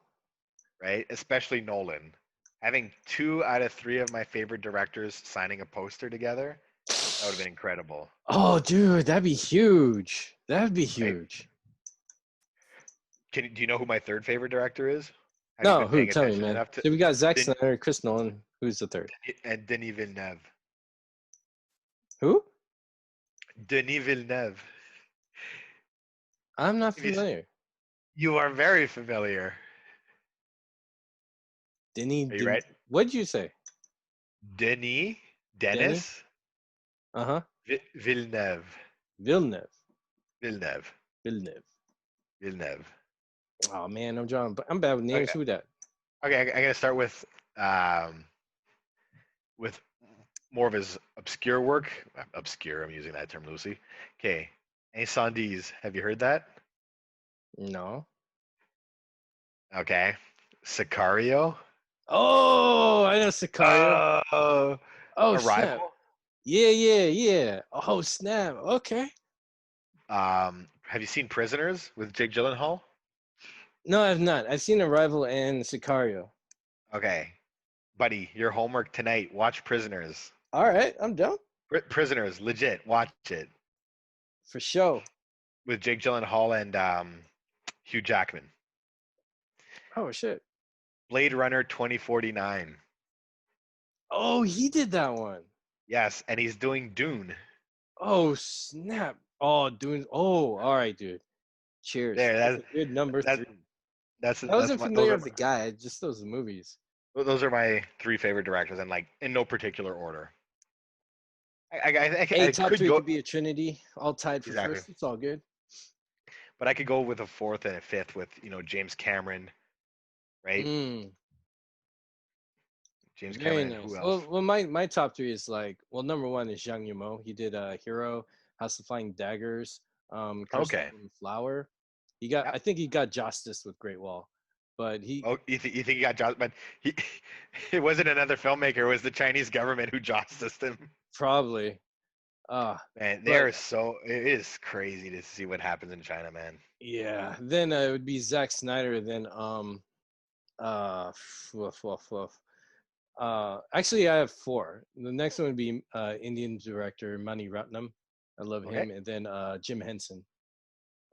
right? Especially Nolan. Having 2 out of 3 of my favorite directors signing a poster together, that would have been incredible, Oh, dude, that'd be huge. That'd be right? huge. Do you know who my third favorite director is? Have you No, been who? paying Tell me, attention man. enough to So we got Zack Den, Snyder, Chris Nolan. Who's the third? and Denis Villeneuve? Who? Denis Villeneuve. I'm not If you, s- familiar. you are very familiar. Denny. Are you right? What'd you say? Denis, Denny? Dennis Uh-huh. Villeneuve. Villeneuve. Villeneuve. Villeneuve. Villeneuve. Oh man, I'm drawing. I'm bad with names. Okay, Who that? okay. I gotta start with more of his obscure work. Obscure. I'm using that term loosely. Okay. Incendies. Have you heard that? No. Okay. Sicario. Oh, I know Sicario. Oh, Oh snap. Arrival. Yeah. Oh snap. Okay. Have you seen Prisoners with Jake Gyllenhaal? No, I've not. I've seen Arrival and Sicario. Okay, buddy, your homework tonight. Watch Prisoners. All right, I'm down Prisoners, legit. Watch it for sure. with Jake Gyllenhaal and Hugh Jackman. Oh shit. Blade Runner 2049. Oh, he did that one. Yes, and he's doing Dune. Oh snap. Oh, doing. Oh, all right, dude. Cheers. There, That's a good number that 3. I that's wasn't my familiar with the guy. Just those movies. those are my 3 favorite directors, and like in no particular order. Hey, I top could 3 go could be a trinity, all tied for exactly, first. It's all good. but I could go with a fourth and a fifth with James Cameron, right? Mm, James very Cameron and who nice. else? Well, my top 3 is like, well, number 1 is Zhang Yimou. He did Hero, House of Flying Daggers, Curse of Okay. the Flower. Yep. I think he got Justice with Great Wall, but he Oh, you think he got Joss? But he, it wasn't another filmmaker. It was the Chinese government who justiced him. probably. Uh, Man, they but are so. It is crazy to see what happens in China, man. yeah, then it would be Zack Snyder. Then woof, woof, woof. Actually, I have 4. The next one would be Indian director Mani Ratnam. I love Okay. him, and then Jim Henson.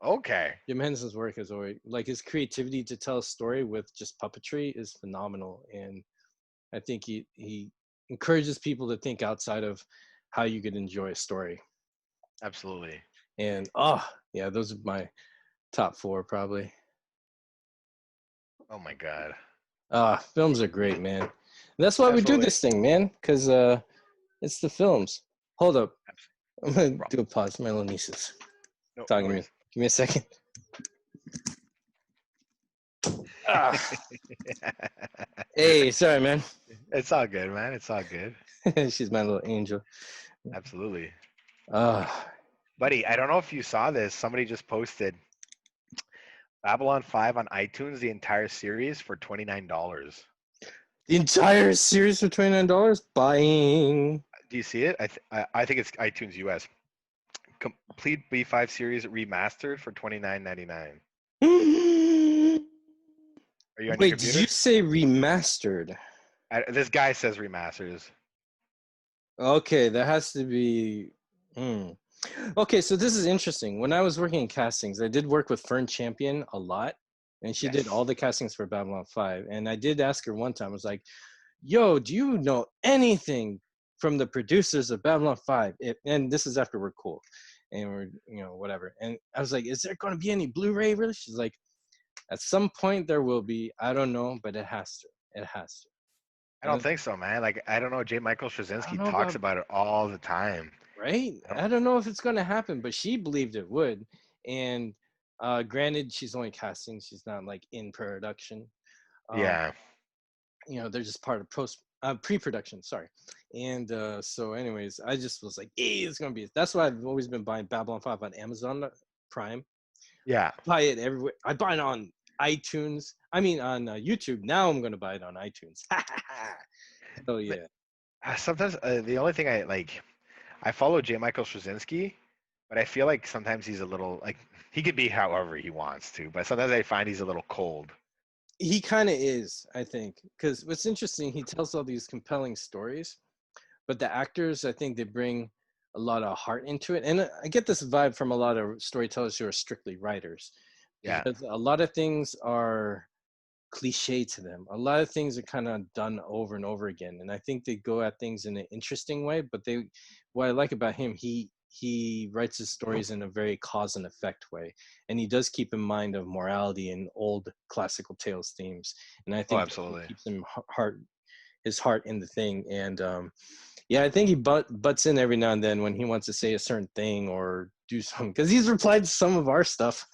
Okay. Jim Henson's work is always like his creativity to tell a story with just puppetry is phenomenal, and I think he encourages people to think outside of how you could enjoy a story. Absolutely. And yeah, those are my top 4 probably. Oh my God. Films are great, man. And that's why we do Absolutely. this thing, man, because it's the films. Hold up. I'm gonna Bro. do a pause. My little nieces. No, no Talking to me. worries. Give me a second. Ah. Hey, sorry, man. It's all good, man. It's all good. She's my little angel. Absolutely. Ah. Buddy, I don't know if you saw this. Somebody just posted Babylon 5 on iTunes, the entire series for $29. The entire series for $29? Buying. Do you see it? I think it's iTunes US. Complete B5 series remastered for $29.99. Are you on your Wait, did you computer? say remastered? This guy says remasters. Okay, that has to be. Okay, so this is interesting. When I was working in castings, I did work with Fern Champion a lot, and she did Yes. all the castings for Babylon 5. And I did ask her one time, I was like, yo, do you know anything from the producers of Babylon 5? And this is after we're cool. And we're, whatever. And I was like, is there going to be any Blu-ray really? She's like, at some point there will be. I don't know, but it has to. It has to. I don't And think so, man. Like, I don't know. J. Michael I don't Straczynski know talks about, about it all the time. right? I don't know if it's going to happen, but she believed it would. And granted, she's only casting. She's not like in production. Um, Yeah. they're just part of pre-production, sorry. And so anyways, I just was like, hey, it's gonna be. That's why I've always been buying Babylon 5 on Amazon Prime. Yeah. Buy it everywhere. I buy it on iTunes. I mean on YouTube. Now I'm gonna buy it on iTunes. Oh But, yeah. sometimes the only thing I follow J. Michael Straczynski, but I feel like sometimes he's a little like he could be however he wants to, but sometimes I find he's a little cold. He kind of is, I think, because what's interesting, he tells all these compelling stories, but the actors, I think they bring a lot of heart into it. And I get this vibe from a lot of storytellers who are strictly writers, Yeah. because a lot of things are cliche to them. A lot of things are kind of done over and over again. And I think they go at things in an interesting way, but what I like about him, he writes his stories in a very cause and effect way, and he does keep in mind of morality and old classical tales themes, and I Oh, think he absolutely. keeps his heart in the thing. And yeah, I think he butts in every now and then when he wants to say a certain thing or do something, because he's replied to some of our stuff.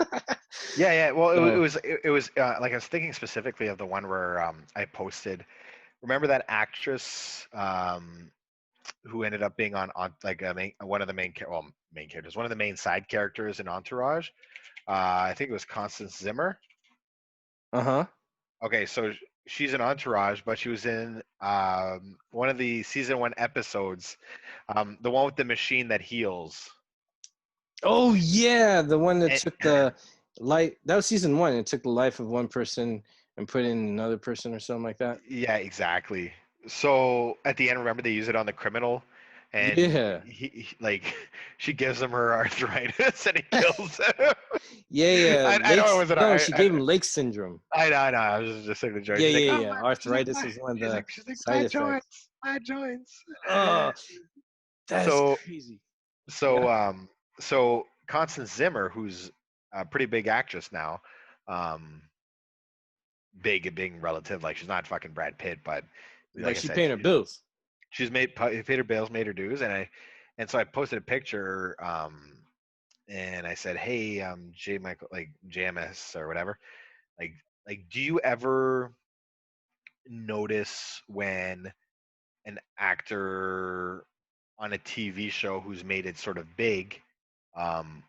Yeah, yeah. Well, So it was like I was thinking specifically of the one where I posted. Remember that actress who ended up being on like one of the main characters, one of the main side characters in Entourage. I think it was Constance Zimmer. uh-huh. Okay, so she's in Entourage, but she was in one of the season 1 episodes, the one with the machine that heals. Oh yeah, the one that And, took the life. That was season 1. It took the life of one person and put in another person or something like that. yeah, exactly. So at the end, remember they use it on the criminal, and Yeah. like she gives him her arthritis and he kills him. Yeah. I know it was an No, she gave him lake syndrome. I know. I was just saying the joke. Yeah, She's like, yeah, oh yeah. my, Arthritis is one of the she's like side effects. bad joints. Oh, that's So crazy. so Yeah. so Constance Zimmer, who's a pretty big actress now, um, big being relative, like she's not fucking Brad Pitt, but But like I she said, paying her bills. she's paid her bills, made her dues, and so I posted a picture, and I said, hey, J Michael, like JMS or whatever, like do you ever notice when an actor on a TV show who's made it sort of big, um,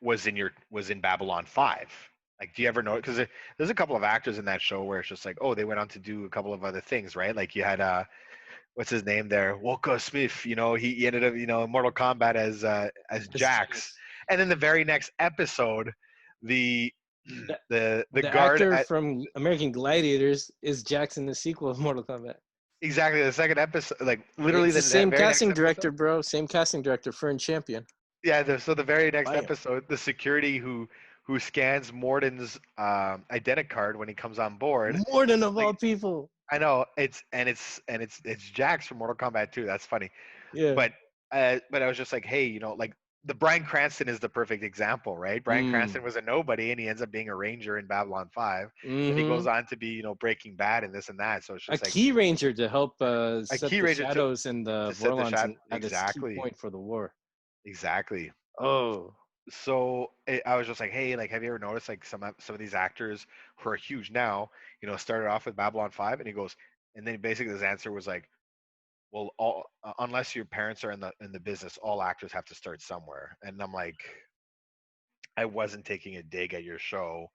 was in Babylon 5? Like, do you ever know? Because there's a couple of actors in that show where it's just like, oh, they went on to do a couple of other things, right? Like you had what's his name there, Walker Smith. He ended up in Mortal Kombat as Jax, and then the very next episode, the The, the the guard actor at from American Gladiators is Jackson, the sequel of Mortal Kombat. exactly the second episode, like literally It's the the same very next casting episode. director, bro. Same casting director for In Champion. Yeah, so the very next Bam. episode, the security who scans Morden's identity card when he comes on board, Morden of like all people. I know it's Jax from Mortal Kombat 2. That's funny, Yeah. but I was just like, hey, like the Bryan Cranston is the perfect example, right? Bryan Mm. Cranston was a nobody, and he ends up being a ranger in Babylon 5. Then he Mm-hmm. goes on to be Breaking Bad and this and that. So it's A just like key ranger to help a set key the ranger shadows and to the set the Vorlons shot at its key exactly. point for the war. Exactly. Oh. So I was just like, hey, like, have you ever noticed like some of these actors who are huge now, started off with Babylon 5, and he goes, and then basically his answer was like, well, unless your parents are in the business, all actors have to start somewhere. And I'm like, I wasn't taking a dig at your show.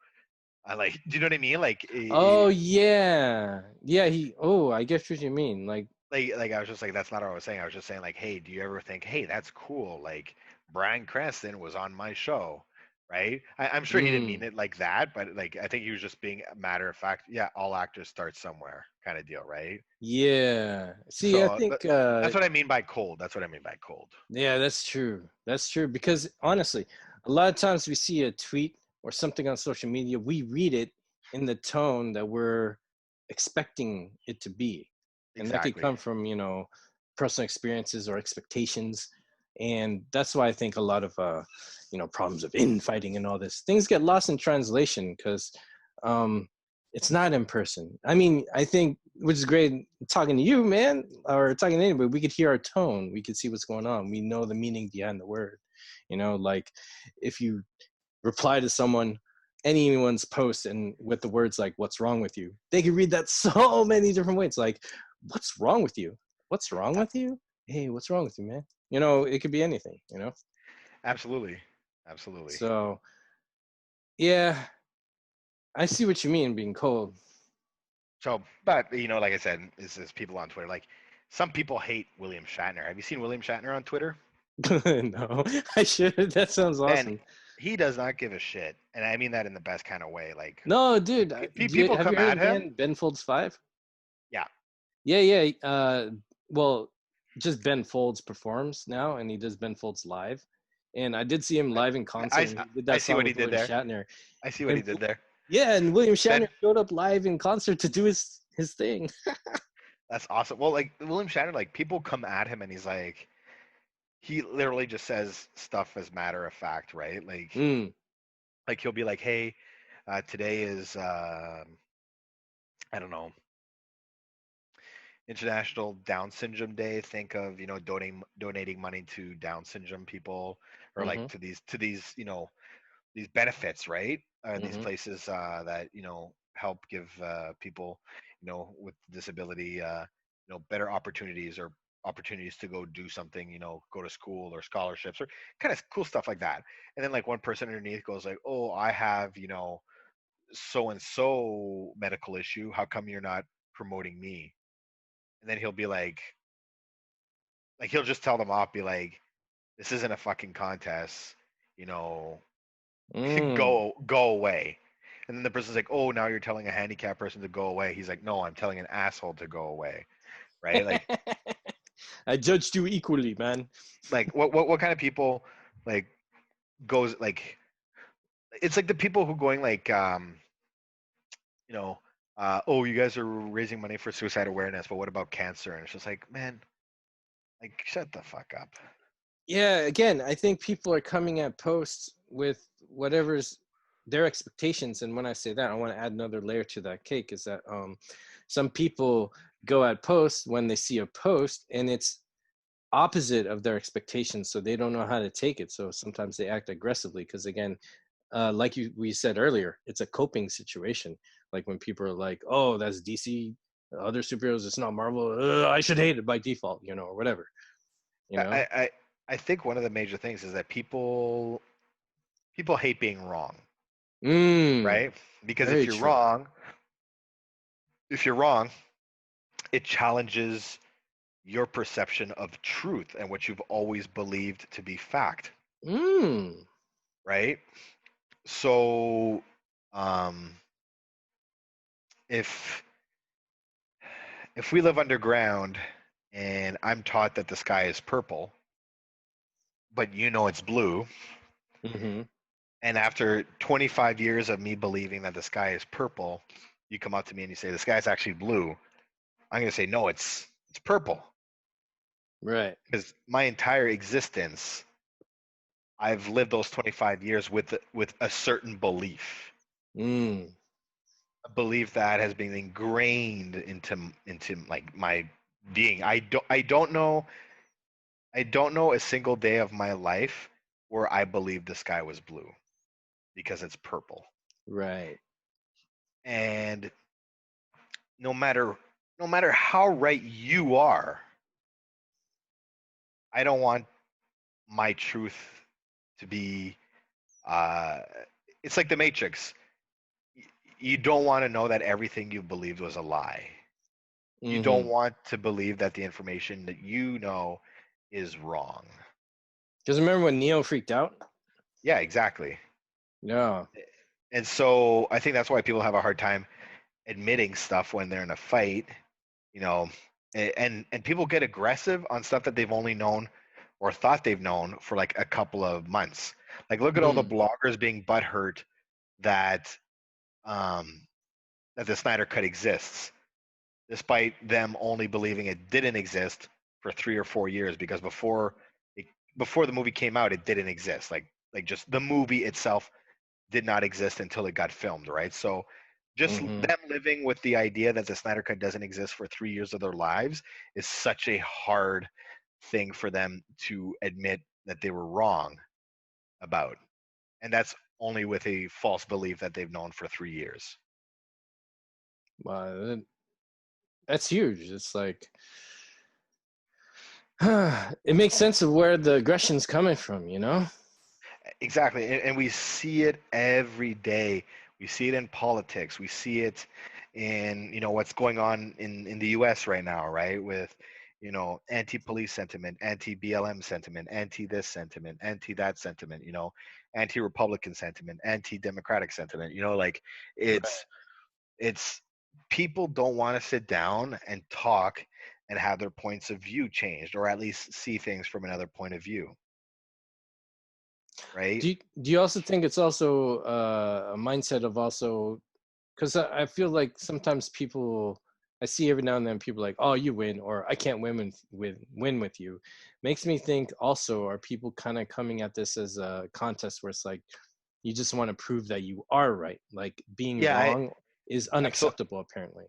I like, do you know what I mean? Like, Oh yeah. Yeah, I get what you mean. like I was just like, that's not what I was saying. I was just saying like, hey, do you ever think, hey, that's cool? Like Bryan Cranston was on my show, right? I'm sure he didn't mean mm, it like that, but like I think he was just being a matter of fact. Yeah, all actors start somewhere, kind of deal, right? yeah. See, I So think that's what I mean by cold. That's what I mean by cold. yeah, that's true. That's true because honestly, a lot of times we see a tweet or something on social media, we read it in the tone that we're expecting it to be. And that could Exactly. come from, personal experiences or expectations. And that's why I think a lot of problems of infighting and all this things get lost in translation because um it's not in person. I mean, I think, which is great talking to you, man, or talking to anybody, we could hear our tone. We could see what's going on. We know the meaning behind the word. Like if you reply to someone, anyone's post, and with the words like, what's wrong with you? They could read that so many different ways. Like, what's wrong with you? What's wrong A- with you? Hey, what's wrong with you, man? It could be anything. Absolutely. Absolutely. So, yeah, I see what you mean being cold. So, but like I said, is people on Twitter like some people hate William Shatner. Have you seen William Shatner on Twitter? No, I should. That sounds Man, awesome. he does not give a shit, and I mean that in the best kind of way. No, dude, People have you come heard of at the him. band Ben Folds 5? Yeah, Yeah, yeah. Well, just Ben Folds performs now, and he does Ben Folds live. And I did see him I, live in I, concert, and I he did I that see song what he with did William there. Shatner. I see what he And did there. yeah, and William Ben, Shatner showed up live in concert to do his thing. that's awesome. Well, like William Shatner, like people come at him, and he's like, he literally just says stuff as matter of fact, right? Mm, Like he'll be like, hey, today is I don't know, International Down Syndrome Day. Think of donating money to Down syndrome people, or like mm-hmm, to these these benefits, right? These mm-hmm. places that help give people with disability better opportunities, or opportunities to go do something, go to school or scholarships or kind of cool stuff like that. And then like one person underneath goes like, oh, I have so and so medical issue. How come you're not promoting me? And then he'll be like he'll just tell them off, be like, this isn't a fucking contest, you know, Mm. go away. And then the person's like, oh, now you're telling a handicapped person to go away. He's like, no, I'm telling an asshole to go away, right? I judged you equally, man. Like what kind of people like goes like, it's like the people who going like you know oh, you guys are raising money for suicide awareness, but what about cancer? And it's just like, man, like shut the fuck up. Yeah, again, I think people are coming at posts with whatever's their expectations. And when I say that, I want to add another layer to that cake is that some people go at posts when they see a post and it's opposite of their expectations. So they don't know how to take it. So sometimes they act aggressively because, again, like we said earlier, it's a coping situation. Like when people are like, oh, that's DC, other superheroes, it's not Marvel. I should hate it by default, or whatever, you I, know? I I I think one of the major things is that people hate being wrong, Mm. right? Because Very true. if you're wrong, it challenges your perception of truth and what you've always believed to be fact, Mm. right? So, um, if if we live underground and I'm taught that the sky is purple, but it's blue, Mm-hmm. and after 25 years of me believing that the sky is purple, you come up to me and you say the sky is actually blue, I'm going to say no, it's purple, Right. because my entire existence I've lived those 25 years with a certain belief, Mm. a belief that has been ingrained into like my being. I don't know a single day of my life where I believed the sky was blue because it's purple. Right. And no matter no matter how right you are, I don't want my truth to be uh it's like the Matrix. You don't want to know that everything you believed was a lie. You don't Mm-hmm. want to believe that the information that you know is wrong. Because remember when Neo freaked out? Yeah, exactly. Yeah. And so I think that's why people have a hard time admitting stuff when they're in a fight, you know, and people get aggressive on stuff that they've only known or thought they've known for like a couple of months. Like look at all the Mm. bloggers being butthurt that um that the Snyder Cut exists, despite them only believing it didn't exist for 3 or 4 years because before the movie came out, it didn't exist. Like just the movie itself did not exist until it got filmed, right? So just Mm-hmm. them living with the idea that the Snyder Cut doesn't exist for 3 years of their lives is such a hard thing for them to admit that they were wrong about. And that's only with a false belief that they've known for 3 years. That's huge. It's like it makes sense of where the aggression's coming from, you know? Exactly. And we see it every day. We see it in politics. We see it in, what's going on in the US right now, right? With, anti-police sentiment, anti-BLM sentiment, anti-this sentiment, anti-that sentiment, anti-Republican sentiment, anti-democratic sentiment, like Right. it's people don't want to sit down and talk and have their points of view changed or at least see things from another point of view, right? Do you also think it's also a mindset of also because I feel like sometimes people I see every now and then people like, oh, you win, or I can't win with you. Makes me think also, are people kind of coming at this as a contest where it's like you just want to prove that you are right, like being Yeah, I wrong is absolutely. unacceptable apparently.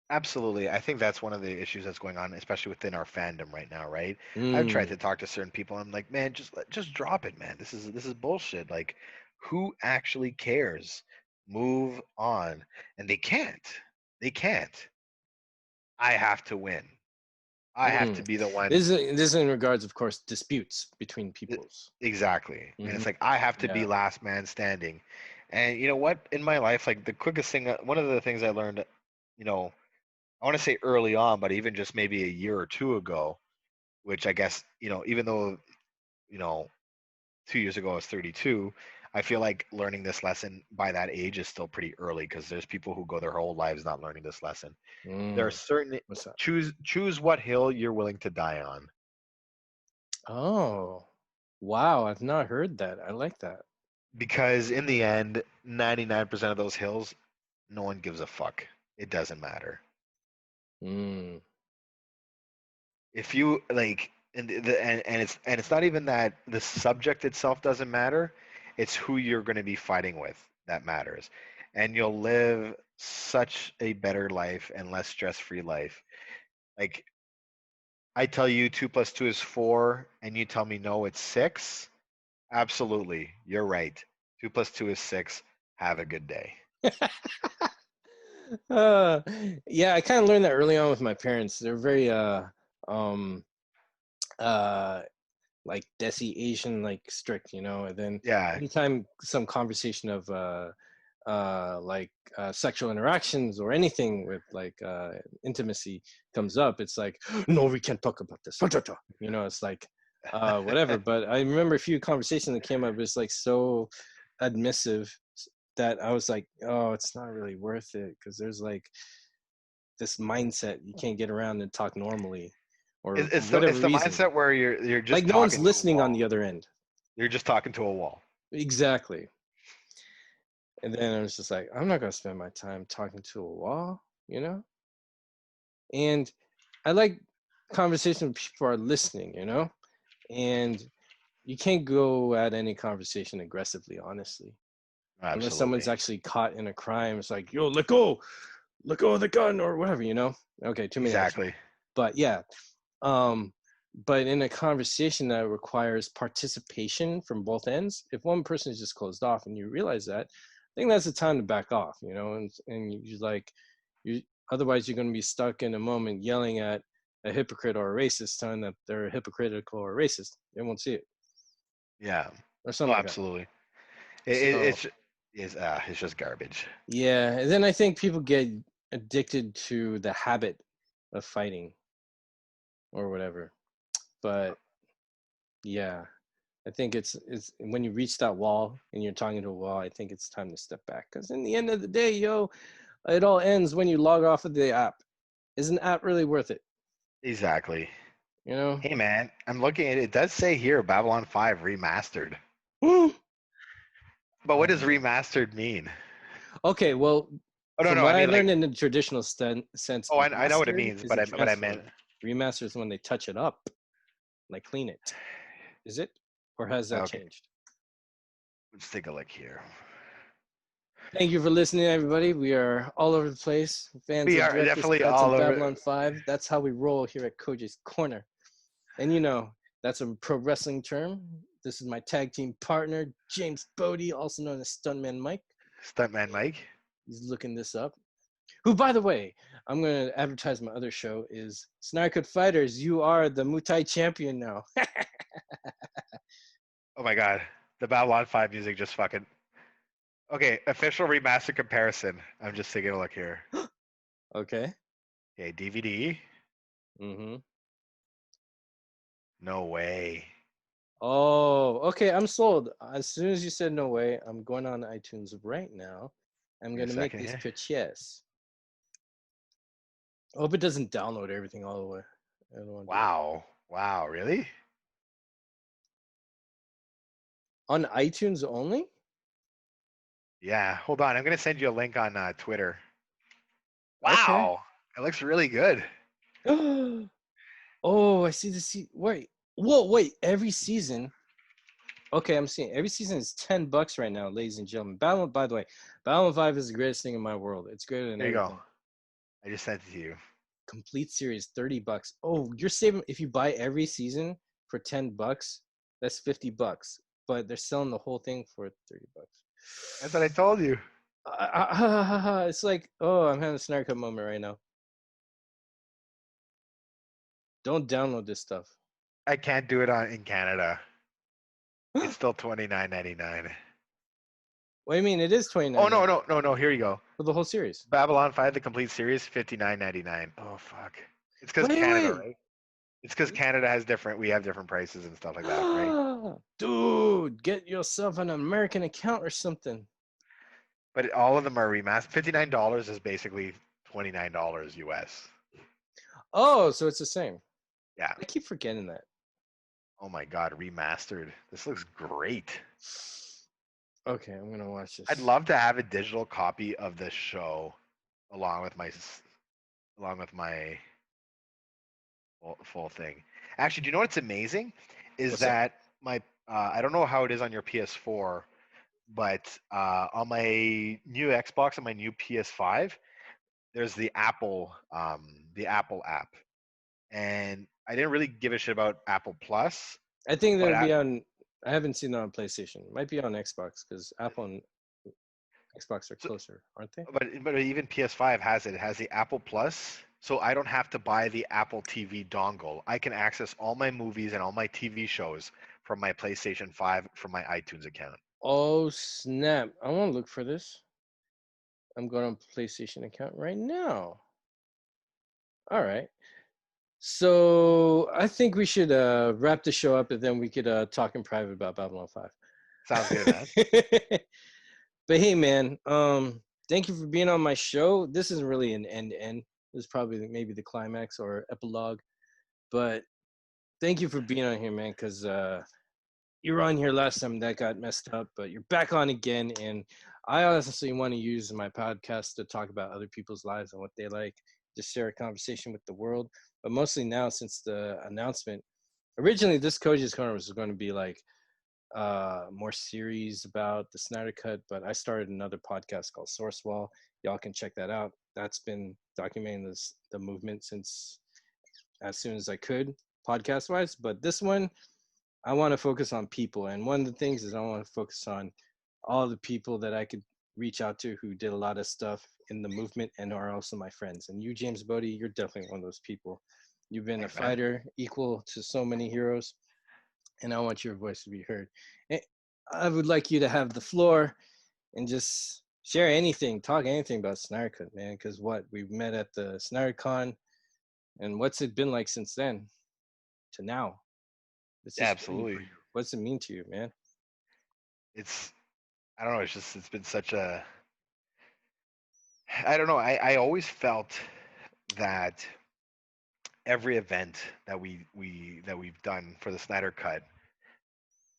Absolutely. I think that's one of the issues that's going on, especially within our fandom right now, right? I've tried Mm, to talk to certain people. I'm like, man, just drop it, man. This is bullshit. Like, who actually cares? Move on. And they can't. They can't. I have to win. I have to mm. be the one. This is in regards, of course, disputes between e- peoples. Exactly. And Hmm. it's like I have to be Yeah. last man standing. And you know what? In my life, like the quickest thing, one of the things I learned, you know, I want to say early on, but even just maybe a year or two ago, which I guess, even though, you know, 2 years ago I was 32, I feel like learning this lesson by that age is still pretty early because there's people who go their whole lives not learning this lesson. There are Mm. certain What's that? choose what hill you're willing to die on. Oh, wow. I've not heard that. I like that. Because in the end, 99% of those hills, no one gives a fuck. It doesn't matter. Mm. If you like and it's not even that the subject itself doesn't matter, it's who you're going to be fighting with that matters, and you'll live such a better life and less stress-free life. Like I tell you 2 plus 2 is 4 and you tell me no it's 6, absolutely you're right. 2 plus 2 is 6. Have a good day. uh, yeah, I kind of learned that early on with my parents. They're very um uh like Desi Asian like strict, you know. And then Yeah. anytime some conversation of like sexual interactions or anything with like intimacy comes up, it's like no, we can't talk about this. You know, it's like whatever. But I remember a few conversations that came up. It's like so admissive that I was like, oh, it's not really worth it because there's like this mindset you can't get around and talk normally or for It's whatever the reason. mindset where you're Like just no one's talking to a listening on wall. the other end. You're just talking to a wall. Exactly. And then I was just like, I'm not gonna spend my time talking to a wall, you know? And I like conversation when people are listening, you know? And you can't go at any conversation aggressively, honestly. Unless someone's Absolutely. actually caught in a crime. It's like, yo, let go of the gun or whatever, you know? Okay, too many extras. Exactly. But yeah. Um but in a conversation that requires participation from both ends, if one person is just closed off and you realize that, I think that's the time to back off, and you like, you otherwise you're going to be stuck in a moment yelling at a hypocrite or a racist, telling that they're hypocritical or racist. They won't see it Yeah. or No, something like that. absolutely. So It's just garbage. yeah, and then I think people get addicted to the habit of fighting or whatever. But yeah, I think it's when you reach that wall and you're talking to a wall, I think it's time to step back. Because in the end of the day, it all ends when you log off of the app. Is an app really worth it? Exactly. You know? Hey man, I'm looking at it. It does say here Babylon 5 remastered. Oh But what does man. remastered mean? Okay, well, Oh no, from no, I what I mean learned like in the traditional sense, I know what it mastered means, is a but I transfer. meant Remaster is when they touch it up, like clean it. Is it? Or has that okay. changed? Let's take a look here. Thank you for listening, everybody. We are all over the place. Fans We of are director's definitely cuts all of over. Babylon 5. That's how we roll here at Kojay's Corner. And that's a pro wrestling term. This is my tag team partner, James Boudy, also known as Stuntman Mike. Stuntman Mike. He's looking this up. Who, by the way, I'm going to advertise my other show is Snyder Cut Fighters. You are the Muay Thai champion now. Oh my god. The Babylon 5 music just fucking. Okay, official remaster comparison. I'm just taking a look here. Okay. Okay, DVD. Mm-hmm. No way. Oh, okay. I'm sold. As soon as you said no way, I'm going on iTunes right now. I'm Give me going a to make second this here. purchase. I hope it doesn't download everything all the way. I don't want to do that. Wow. Wow, really? On iTunes only? Yeah. Hold on. I'm gonna send you a link on Twitter. Okay. Wow. It looks really good. Oh, I see wait. Whoa, wait. Every season. Okay, I'm seeing every season is $10 right now, ladies and gentlemen. By the way, Battle 5 is the greatest thing in my world. It's greater than There you go. everything. I just sent it to you. Complete series, $30. Oh, you're saving if you buy every season for $10, that's $50. But they're selling the whole thing for $30. That's what I told you. It's like, oh, I'm having a Snyder Cut moment right now. Don't download this stuff. I can't do it in Canada. It's still $29.99. What do you mean? It is Oh no, $29 no, no, no. Here you go. for the whole series. Babylon 5, the complete series, $59.99. Oh fuck. It's because Canada, Wait. right? It's because Canada has different. We have different prices and stuff like that, right? Dude, get yourself an American account or something. But all of them are remastered. $59 is basically $29 US. Oh, so it's the same. Yeah. I keep forgetting that. Oh my god, remastered. This looks great. Okay, I'm gonna watch this. I'd love to have a digital copy of this show along with my full thing. Actually, do you know what's amazing? Is What's that? that my I don't know how it is on your PS4, but on my new Xbox and my new PS5, there's the Apple app, and I didn't really give a shit about Apple Plus, I think but that'd be on. I haven't seen it on PlayStation. It might be on Xbox because Apple and Xbox are so, closer, aren't they? but even PS5 has it. It has the Apple Plus, so I don't have to buy the Apple TV dongle. I can access all my movies and all my TV shows from my PlayStation 5 from my iTunes account. Oh snap! I want to look for this. I'm going on PlayStation account right now. All right. So I think we should wrap the show up, and then we could talk in private about Babylon 5. Sounds good, man. But hey, man, thank you for being on my show. This isn't really an end to end. This is probably maybe the climax or epilogue. But thank you for being on here, man, because you were on here last time that got messed up, but you're back on again. And I honestly want to use my podcast to talk about other people's lives and what they like, just share a conversation with the world. But mostly now, since the announcement, originally this Kojay's Corner was going to be like more series about the Snyder Cut, but I started another podcast called Source Wall. Y'all can check that out. That's been documenting the movement since as soon as I could. podcast wise, but this one I want to focus on people. And one of the things is I want to focus on all the people that I could reach out to who did a lot of stuff in the movement and are also my friends. And you, James Boudy, you're definitely one of those people. You've been a Thanks, man. fighter equal to so many heroes, and I want your voice to be heard. And I would like you to have the floor and just share anything, talk anything about Snyder Cut, man. Because what we've met at the Snyder Con, and what's it been like since then to now? This Yeah, is journey absolutely. for you. What's it mean to you, man? It's I don't know. It's been such a I don't know. I always felt that every event that we've done for the Snyder Cut,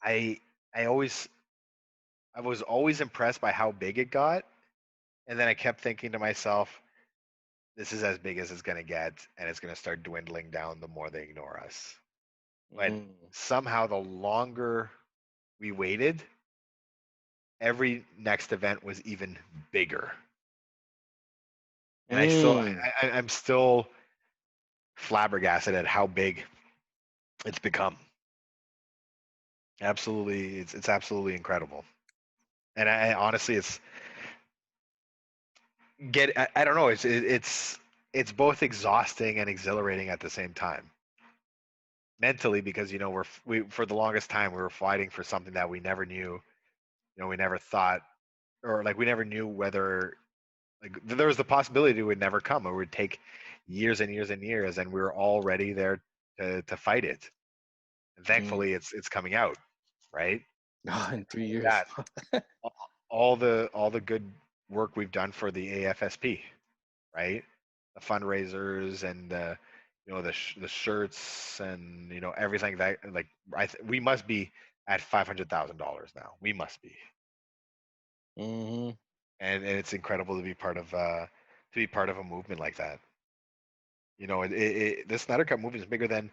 I I always I was always impressed by how big it got, and then I kept thinking to myself, this is as big as it's gonna get, and it's gonna start dwindling down the more they ignore us. But Mm. somehow, the longer we waited, every next event was even bigger, and Mm. I'm still flabbergasted at how big it's become. Absolutely, it's absolutely incredible. And I honestly, I don't know, it's both exhausting and exhilarating at the same time. Mentally, because we for the longest time we were fighting for something that we never knew, we never thought, or like we never knew whether, like, there was the possibility it would never come, or it would take years and years and years, and we were already there to fight it. And Mm. thankfully, it's coming out, right? Oh, in 3 years. That all the good work we've done for the AFSP, right? The fundraisers and the shirts and everything that, like, we must be at $500,000 now. We must be, Hmm. and it's incredible to be part of a movement like that. The Snyder Cut movie is bigger than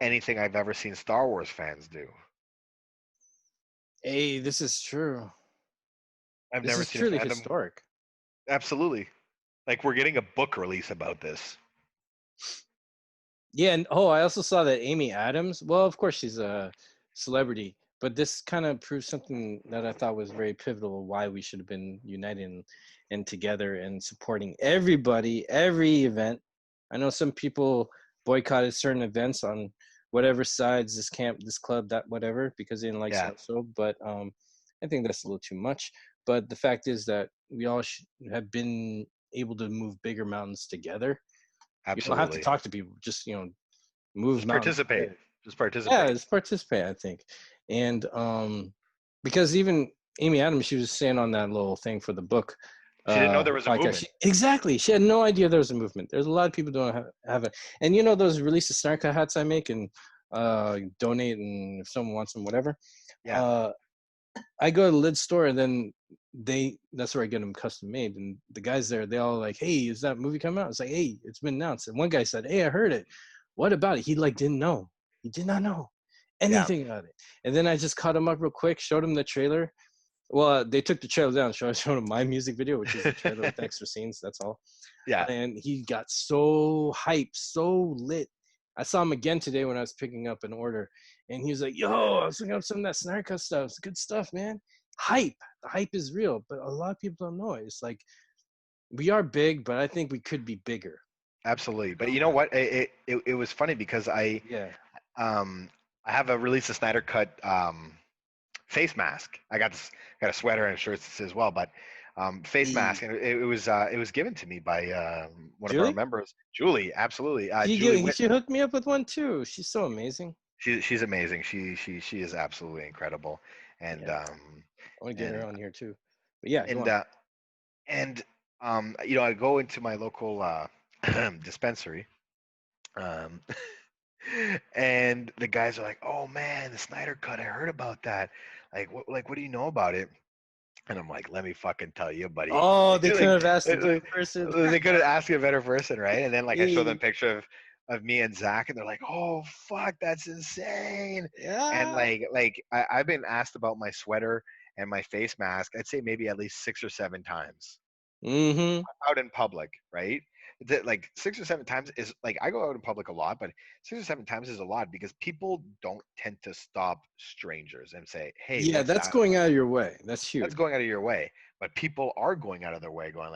anything I've ever seen Star Wars fans do. Hey, this is true. I've This never is seen a truly fandom. historic. Absolutely, like we're getting a book release about this. Yeah, and I also saw that Amy Adams. Well, of course she's a celebrity, but this kind of proves something that I thought was very pivotal. Why we should have been united and together and supporting everybody, every event. I know some people boycotted certain events on whatever sides, this camp, this club, that whatever, because they didn't like Yeah, so. But I think that's a little too much. But the fact is that we all have been able to move bigger mountains together. You don't have to absolutely. talk to people, just move Just mountains participate. together. Just Yeah, participate. just participate, I think. And because even Amy Adams, she was saying on that little thing for the book She didn't know there was a podcast, movement. exactly, she had no idea there was a movement. There's a lot of people don't have it. And those release of Snarka hats I make and donate, and if someone wants them, whatever. Yeah, uh I go to the lid store, and then that's where I get them custom made. And the guys there, they all like, hey, is that movie coming out? It's like, hey, it's been announced. And one guy said, hey, I heard it. What about it? He like didn't know. He did not know yeah, anything about it. And then I just caught him up real quick, showed him the trailer. Well, they took the trailer down, so I showed him my music video, which is the trailer with extra scenes. That's all. yeah. And he got so hyped, so lit. I saw him again today when I was picking up an order, and he was like, "Yo, I was picking up some of that Snyder Cut stuff. It's good stuff, man. Hype. The hype is real, but a lot of people don't know it. It's like we are big, but I think we could be bigger." Absolutely. But you know what? It was funny because Yeah. um I have a release of Snyder Cut face mask. Got a sweater and shirts as well, but face mask, and it was given to me by one of our Julie? members, Julie. Absolutely, She Julie get, Witt. she hooked me up with one too. She's so amazing. She's amazing. She is absolutely incredible, and Yeah, I want to get her and on here too. But yeah, go and on. and I go into my local dispensary, um, and the guys are like, "Oh man, the Snyder Cut! I heard about that. What do you know about it?" And I'm like, "Let me fucking tell you, buddy." Oh, they Like, couldn't have asked a like, better like, person. they could have asked you a better person, right? And then, like, I show them a Hey, picture of me and Zack, and they're like, "Oh fuck, that's insane!" And yeah. I've been asked about my sweater and my face mask. I'd say maybe at least 6 or 7 times Mm-hmm. out in public, right? like 6 or 7 times is like I go out in public a lot, but 6 or 7 times is a lot because people don't tend to stop strangers and say, "Hey, Yeah, what's that's that?" going out of your way. That's That's huge. going out of your way, but people are going out of their way, going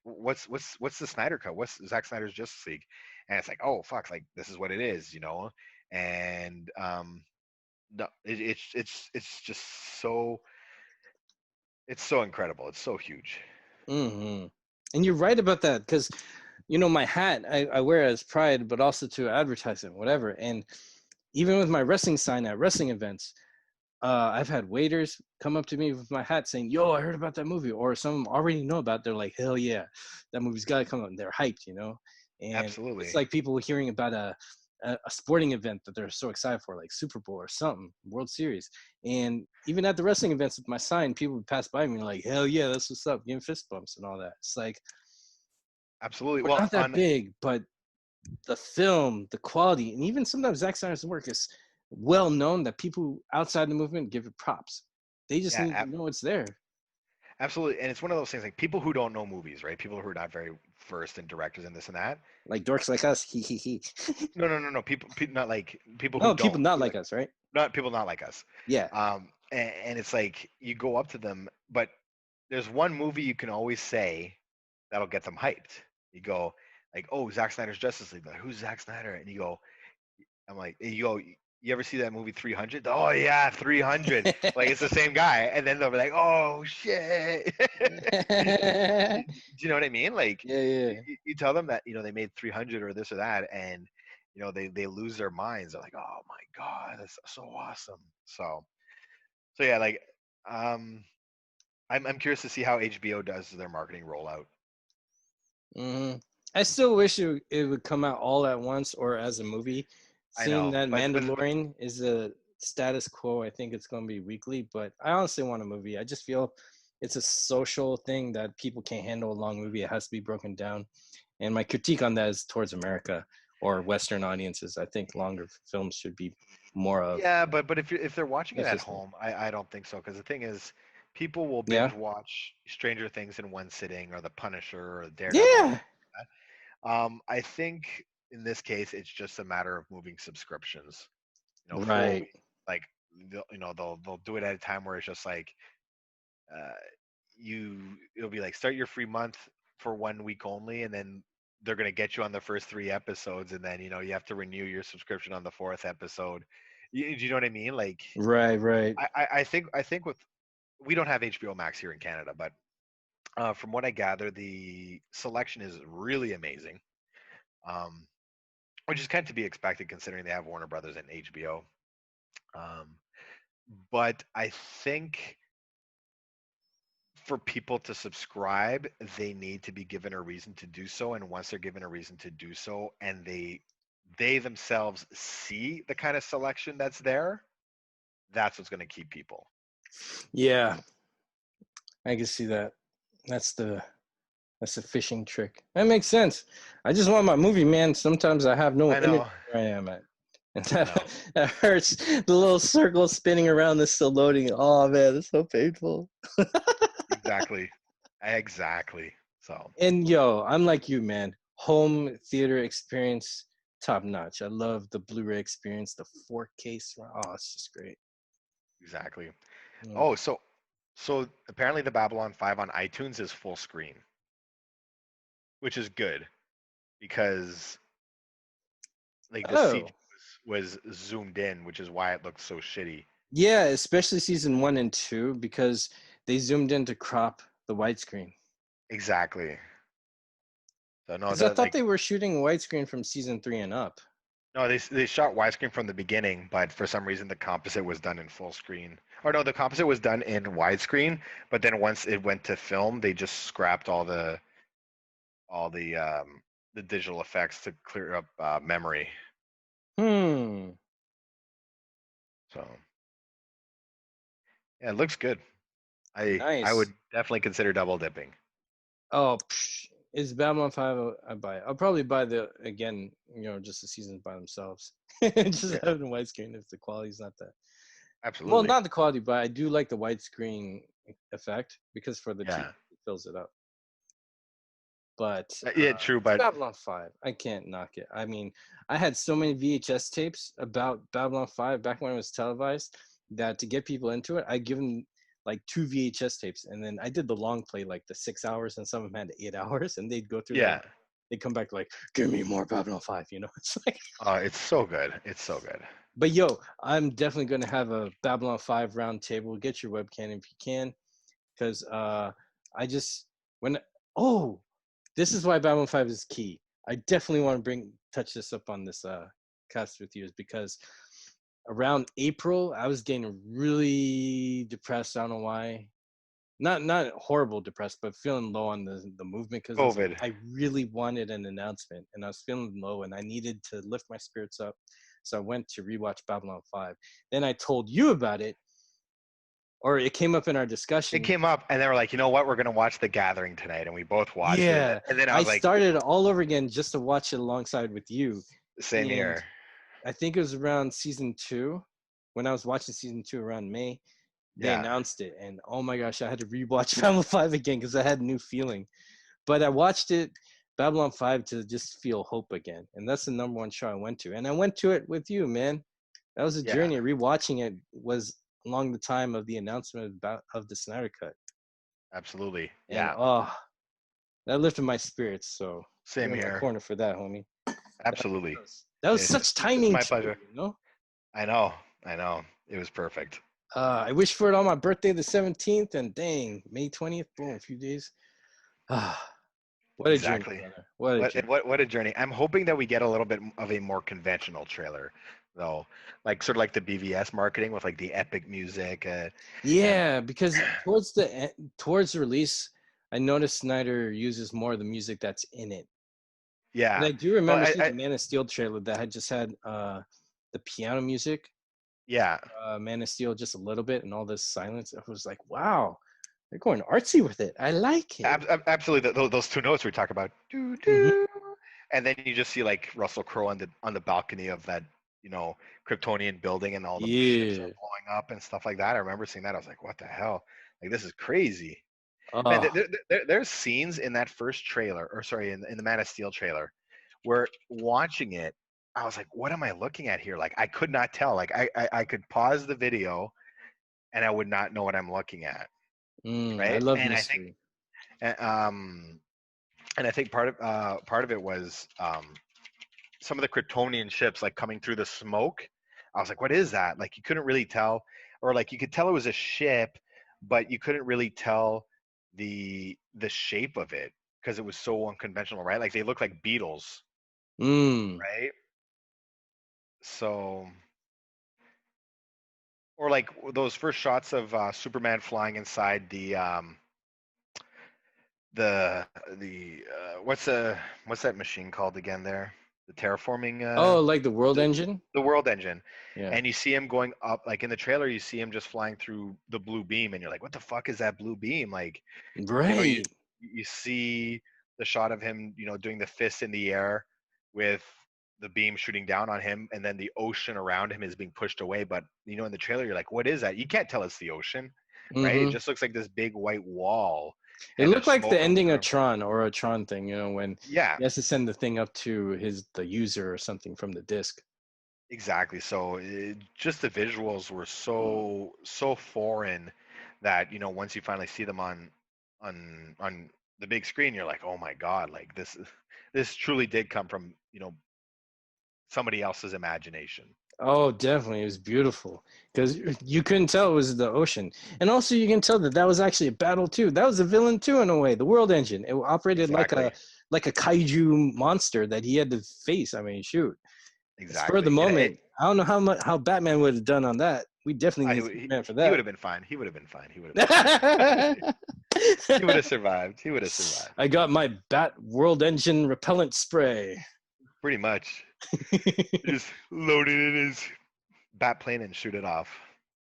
what's the Snyder Cut? What's Zack Snyder's Justice League? And it's like, oh fuck, like this is what it is, you know? And no, it's just so it's so incredible. It's so huge. Hmm. And you're right about that because, my hat I wear as pride, but also to advertising, whatever. And even with my wrestling sign at wrestling events, I've had waiters come up to me with my hat saying, "Yo, I heard about that movie," or some of them already know about it. They're like, "Hell yeah, that movie's got to come out." And they're hyped. And it's Absolutely. like people hearing about a sporting event that they're so excited for, like Super Bowl or something, World Series. And even at the wrestling events with my sign, people would pass by me and like, "Hell yeah, that's what's up," giving fist bumps and all that. It's like Absolutely. we're Well, not that big, but the film, the quality, and even sometimes Zack Snyder's work is well known that people outside the movement give it props. They just yeah, need to know it's there. absolutely. And it's one of those things like people who don't know movies, right? People who are not very versed in directors and this and that. Like dorks like us, he he he. No. People not like people who No, people don't. not like us, right? Not people not like us. Yeah. And it's like you go up to them, but there's one movie you can always say that'll get them hyped. You go like, "Oh, Zack Snyder's Justice League." Like, who's Zack Snyder? And you go, I'm like, you go, you ever see that movie 300? Oh yeah, 300. Like it's the same guy, and then they'll be like, "Oh shit." Yeah, Do you know what I mean? Like yeah. you tell them that they made 300 or this or that, and they lose their minds. They're like, "Oh my god, that's so awesome." So yeah, like um, I'm curious to see how HBO does their marketing rollout. Hmm. I still wish it would come out all at once or as a movie. I Seeing know, that but Mandalorian is a status quo, I think it's going to be weekly, but I honestly want a movie. I just feel it's a social thing that people can't handle a long movie. It has to be broken down. And my critique on that is towards America or Western audiences. I think longer films should be more of yeah, but if they're watching it at consistent. home, I don't think so because the thing is, people will Yeah. binge watch Stranger Things in one sitting or The Punisher or Daredevil or Yeah. something like that. I think in this case, it's just a matter of moving subscriptions. For a Right. week, like they'll do it at a time where it's just like uh, it'll be like start your free month for 1 week only, and then they're gonna get you on the first 3 episodes, and then you have to renew your subscription on the fourth episode. Do you know what I mean? Like Right. I think with we don't have HBO Max here in Canada, but from what I gather, the selection is really amazing, um, which is kind of to be expected considering they have Warner Brothers and HBO. Um, but I think for people to subscribe, they need to be given a reason to do so. And once they're given a reason to do so, and they themselves see the kind of selection that's there, that's what's going to keep people. Yeah. I can see that. That's the that's the fishing trick. That makes sense. I just want my movie, man. Sometimes I have no I internet know, where I am at. And I that, know. that hurts. The little circle spinning around is still loading. Oh man, that's so painful. Exactly, exactly. So And yo, I'm like you, man. Home theater experience, top notch. I love the Blu-ray experience, the 4K surround. Oh, it's just great. exactly. Yeah. Oh, so apparently the Babylon 5 on iTunes is full screen, which is good because like the CG Oh, was zoomed in, which is why it looked so shitty. yeah, especially season 1 and 2 because they zoomed in to crop the widescreen. Exactly. So no, Because I the thought like they were shooting widescreen from season 3 and up. no, they shot widescreen from the beginning, but for some reason the composite was done in full screen. Or no, the composite was done in widescreen, but then once it went to film, they just scrapped all the digital effects to clear up memory. Hmm. So yeah, it looks good. I Nice. would definitely consider double dipping. Oh, is Babylon 5 I buy it. I'll probably buy the again, just the seasons by themselves. Just Yeah, have it in widescreen if the quality's not that. Well, absolutely. not the quality, but I do like the widescreen effect because for the TV Yeah. it fills it up. But Yeah, true, it's but Babylon 5. I can't knock it. I mean, I had so many VHS tapes about Babylon 5 back when it was televised that to get people into it, I give them like 2 VHS tapes, and then I did the long play, like the 6 hours, and some of them had 8 hours, and they'd go through yeah. they come back like, give me more Babylon 5, It's like, It's so good. It's so good. but yo, I'm definitely gonna have a Babylon 5 round table. Get your webcam if you can, because I just when oh, this is why Babylon 5 is key. I definitely want to touch this up on this cast with you, is because around April I was getting really depressed. I don't know why. Not horrible depressed, but feeling low on the movement, because COVID. I really wanted an announcement, and I was feeling low, and I needed to lift my spirits up. So I went to rewatch Babylon 5. Then I told you about it, or it came up in our It discussion. came up, and they were like, you know what? We're gonna watch The Gathering tonight, and we both watched it. Yeah, And then I I was like, started all over again just to watch it alongside with you. same And here. I think it was around season 2, when I was watching season 2 around May, they Yeah. announced it, and oh my gosh, I had to rewatch Babylon 5 again because I had a new feeling. But I watched it, Babylon 5, to just feel hope again, and that's the number one show I went to, and I went to it with you, man. That was a Yeah. journey. Rewatching it was along the time of the announcement of the Snyder Cut, Absolutely. and Yeah. that lifted my spirits. So Same you're in my here. corner for that, homie. Absolutely. That was It's, such it's timing my too, pleasure. I know. It was perfect. I wish for it on my birthday, the 17th, and dang, May 20th, boom, a few days. What a journey, Exactly. brother. What a journey. What a journey. I'm hoping that we get a little bit of a more conventional trailer, though, like sort of like the BVS marketing with like the epic music. And Yeah, because towards release, I noticed Snyder uses more of the music that's in it. And yeah, I do well, remember seeing the Man of Steel trailer that had just had the piano music, yeah, Man of Steel, just a little bit, and all this silence. I was like, wow, they're going artsy with it. I like it. absolutely. Those two notes we talk about, doo, Hmm. doo, and then you just see like Russell Crowe on the balcony of that Kryptonian building, and all the ships are Yeah. blowing up and stuff like that. I remember seeing that. I was like, what the hell? Like, this is crazy. Man, Oh, there's scenes in that first trailer, or sorry, in the Man of Steel trailer, where watching it, I was like, what am I looking at here? Like, I could not tell. Like, I could pause the video, and I would not know what I'm looking at, I right? love And I think, mystery. um, and I think part of it was some of the Kryptonian ships like coming through the smoke. I was like, what is that? Like, you couldn't really tell, or like you could tell it was a ship, but you couldn't really tell the shape of it because it was so unconventional, right? Like, they look like beetles, Mm. right? So, or like those first shots of Superman flying inside the what's that machine called again? There, the terraforming Oh, like the World the, Engine? the world engine, Yeah. and you see him going up. Like in the trailer, you see him just flying through the blue beam, and you're like, what the fuck is that blue beam? Like, you Right. you see the shot of him, doing the fist in the air with the beam shooting down on him, and then the ocean around him is being pushed away. But in the trailer, you're like, what is that? You can't tell it's the ocean, right? It Hmm. just looks like this big white wall, It and there's looked like smoke the going ending of through. Tron, or a Tron thing, when Yeah, he has to send the thing up to the user or something from the disk. exactly. So just the visuals were so foreign that once you finally see them on the big screen, you're like, oh my god, like this truly did come from somebody else's imagination. Oh, definitely. It was beautiful because you couldn't tell it was the ocean. And also you can tell that that was actually a battle too. That was a villain too, in a way. The World Engine. It operated Exactly, like a kaiju monster that he had to face. I mean, shoot. Spur of the exactly. And moment. I don't know how Batman would have done on that. We definitely need he, Superman for he would that. have been fine. He would have been fine. He would have been fine. He would have survived. He would have survived. I got my Bat World Engine repellent spray. Pretty much. Just load it in his bat plane and shoot it off.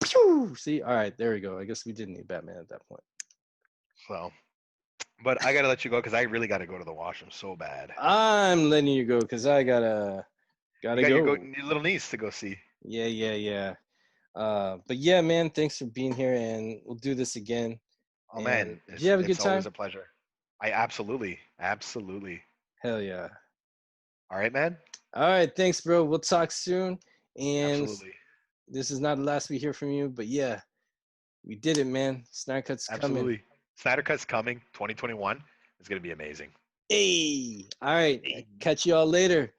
Pew! See, all right, there we go. I guess we didn't need Batman at that point. So, but I gotta let you go because I really gotta go to the washroom so bad. I'm letting you go because I gotta You got go. your little niece to go see. Yeah. But yeah, man, thanks for being here, and we'll do this again. Oh And man, did you have a good it's time? always a pleasure. I absolutely, absolutely. Hell yeah. All right, man. All right, thanks, bro. We'll talk soon. And Absolutely, this is not the last we hear from you, but yeah, we did it, man. Snyder Cut's coming. absolutely. Snyder Cut's coming, 2021. It's gonna be amazing. Hey, all right. Hey. Catch you all later.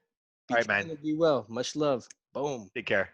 Be All right, man. kind and be well. Much love. Boom. Take care.